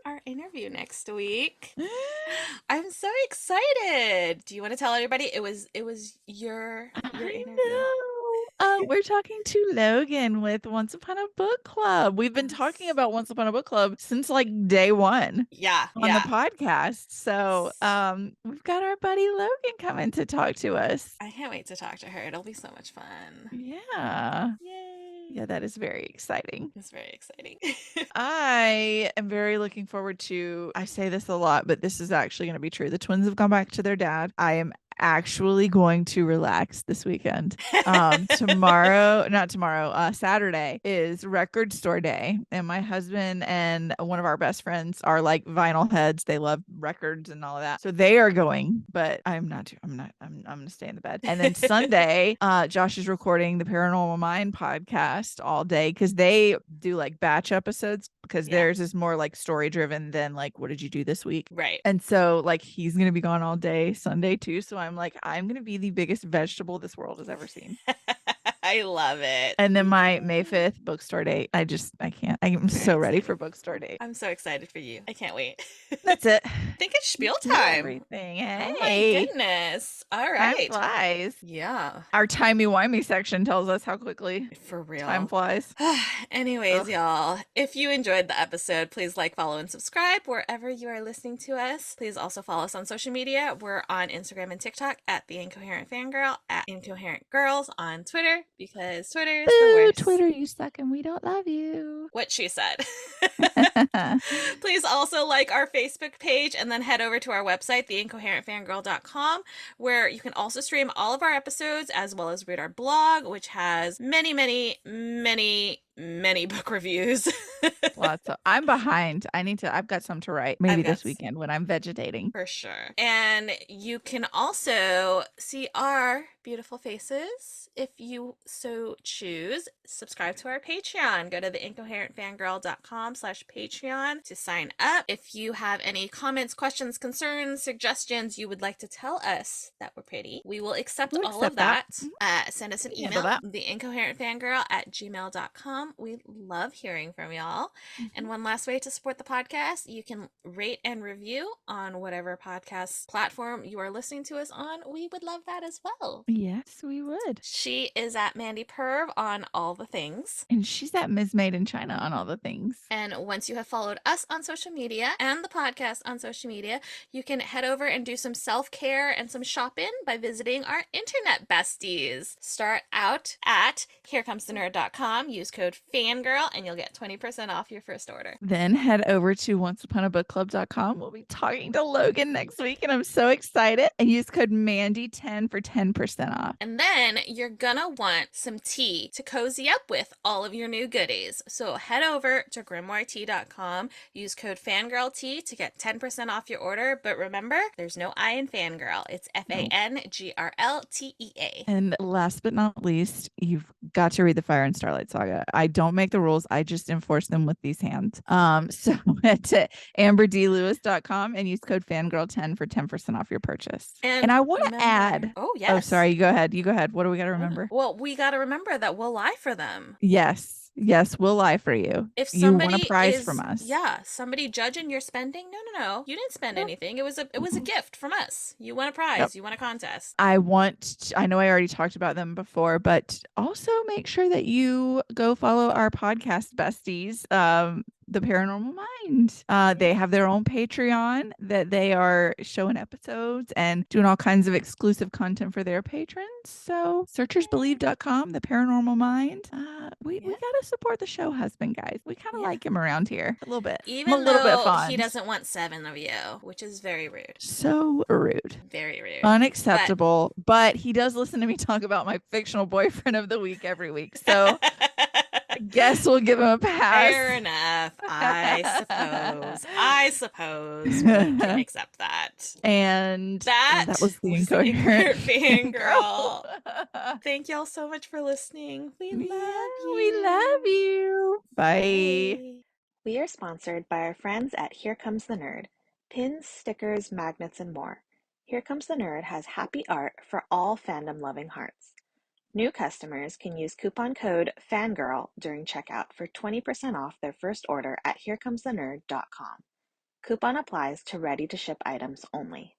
our interview next week. I'm so excited. Do you want to tell everybody it was your I interview? know. We're talking to Logan with Once Upon a Book Club. We've been talking about Once Upon a Book Club since like day one Yeah. on the podcast. So we've got our buddy Logan coming to talk to us. I can't wait to talk to her. It'll be so much fun. Yeah. Yay. Yeah, that is very exciting. It's very exciting. I am very looking forward to, I say this a lot, but this is actually going to be true. The twins have gone back to their dad. I am actually going to relax this weekend. Saturday is record store day, and my husband and one of our best friends are like vinyl heads. They love records and all of that, so they are going, but I'm gonna stay in the bed. And then Sunday, Josh is recording the Paranormal Mind podcast all day because they do like batch episodes, because theirs is more like story driven than like, what did you do this week? Right. And so like he's gonna be gone all day Sunday too, so I'm like, I'm gonna be the biggest vegetable this world has ever seen. I love it. And then my May 5th bookstore date, I can't. I'm so ready for bookstore date. I'm so excited for you. I can't wait. That's it. I think it's spiel That's time. everything. Oh my Hey, goodness. All time right. flies. Yeah. Our timey-wimey section tells us how quickly For real. time flies. Anyways, Ugh. y'all, if you enjoyed the episode, please like, follow, and subscribe wherever you are listening to us. Please also follow us on social media. We're on Instagram and TikTok at The Incoherent Fangirl, at Incoherent Girls on Twitter, because Twitter is the Boo, worst. Twitter, you suck and we don't love you. What she said. Please also like our Facebook page and then head over to our website, theincoherentfangirl.com, where you can also stream all of our episodes as well as read our blog, which has many, many, many, many book reviews. Lots of, I'm behind. I've got some to write. Maybe this weekend when I'm vegetating. For sure. And you can also see our beautiful faces if you so choose. Subscribe to our Patreon. Go to theincoherentfangirl.com/Patreon to sign up. If you have any comments, questions, concerns, suggestions you would like to tell us that we're pretty, we will accept all of that. Send us an email, theincoherentfangirl@gmail.com. We love hearing from y'all. And one last way to support the podcast, you can rate and review on whatever podcast platform you are listening to us on. We would love that as well. Yes, we would. She is at Mandy Perv on all the things. And she's at Ms. Made in China on all the things. And once you have followed us on social media and the podcast on social media, you can head over and do some self-care and some shopping by visiting our internet besties. Start out at herecomesthenerd.com, use code FANGIRL, and you'll get 20% off your first order. Then head over to onceuponabookclub.com. We'll be talking to Logan next week, and I'm so excited. And use code Mandy10 for 10% off. And then you're gonna want some tea to cozy up with all of your new goodies. So head over to grimoiretea.com, use code FANGIRLT to get 10% off your order. But remember, there's no I in fangirl. It's FANGRLTEA. And last but not least, you've got to read the Fire and Starlight Saga. I don't make the rules. I just enforce them with these hands. So head to amberdlewis.com and use code FANGIRL10 for 10% off your purchase. And I want to add. Oh, yes. Oh, sorry. You go ahead. What do we got to remember? Well, we got to remember that we'll lie for them. Yes, we'll lie for you. If you somebody want a prize from us. Yeah, somebody judging your spending. No. You didn't spend anything. It was a gift from us. You won a prize. Yep. You won a contest. I know I already talked about them before, but also make sure that you go follow our podcast besties. The Paranormal Mind. They have their own Patreon that they are showing episodes and doing all kinds of exclusive content for their patrons. So searchersbelieve.com, The Paranormal Mind. We gotta support the show husband, guys. We kind of like him around here a little bit. I'm a Even little bit though he fond. doesn't want 7 of you, which is very rude. So rude. Very rude. Unacceptable. But he does listen to me talk about my fictional boyfriend of the week every week. So I guess we'll give him a pass. Fair enough. I suppose we can accept that. And that was the was Incoherent Fangirl. Thank y'all so much for listening. We love you. We love you. Bye. Bye. We are sponsored by our friends at Here Comes the Nerd. Pins, stickers, magnets, and more. Here Comes the Nerd has happy art for all fandom-loving hearts. New customers can use coupon code FANGIRL during checkout for 20% off their first order at HereComesTheNerd.com. Coupon applies to ready-to-ship items only.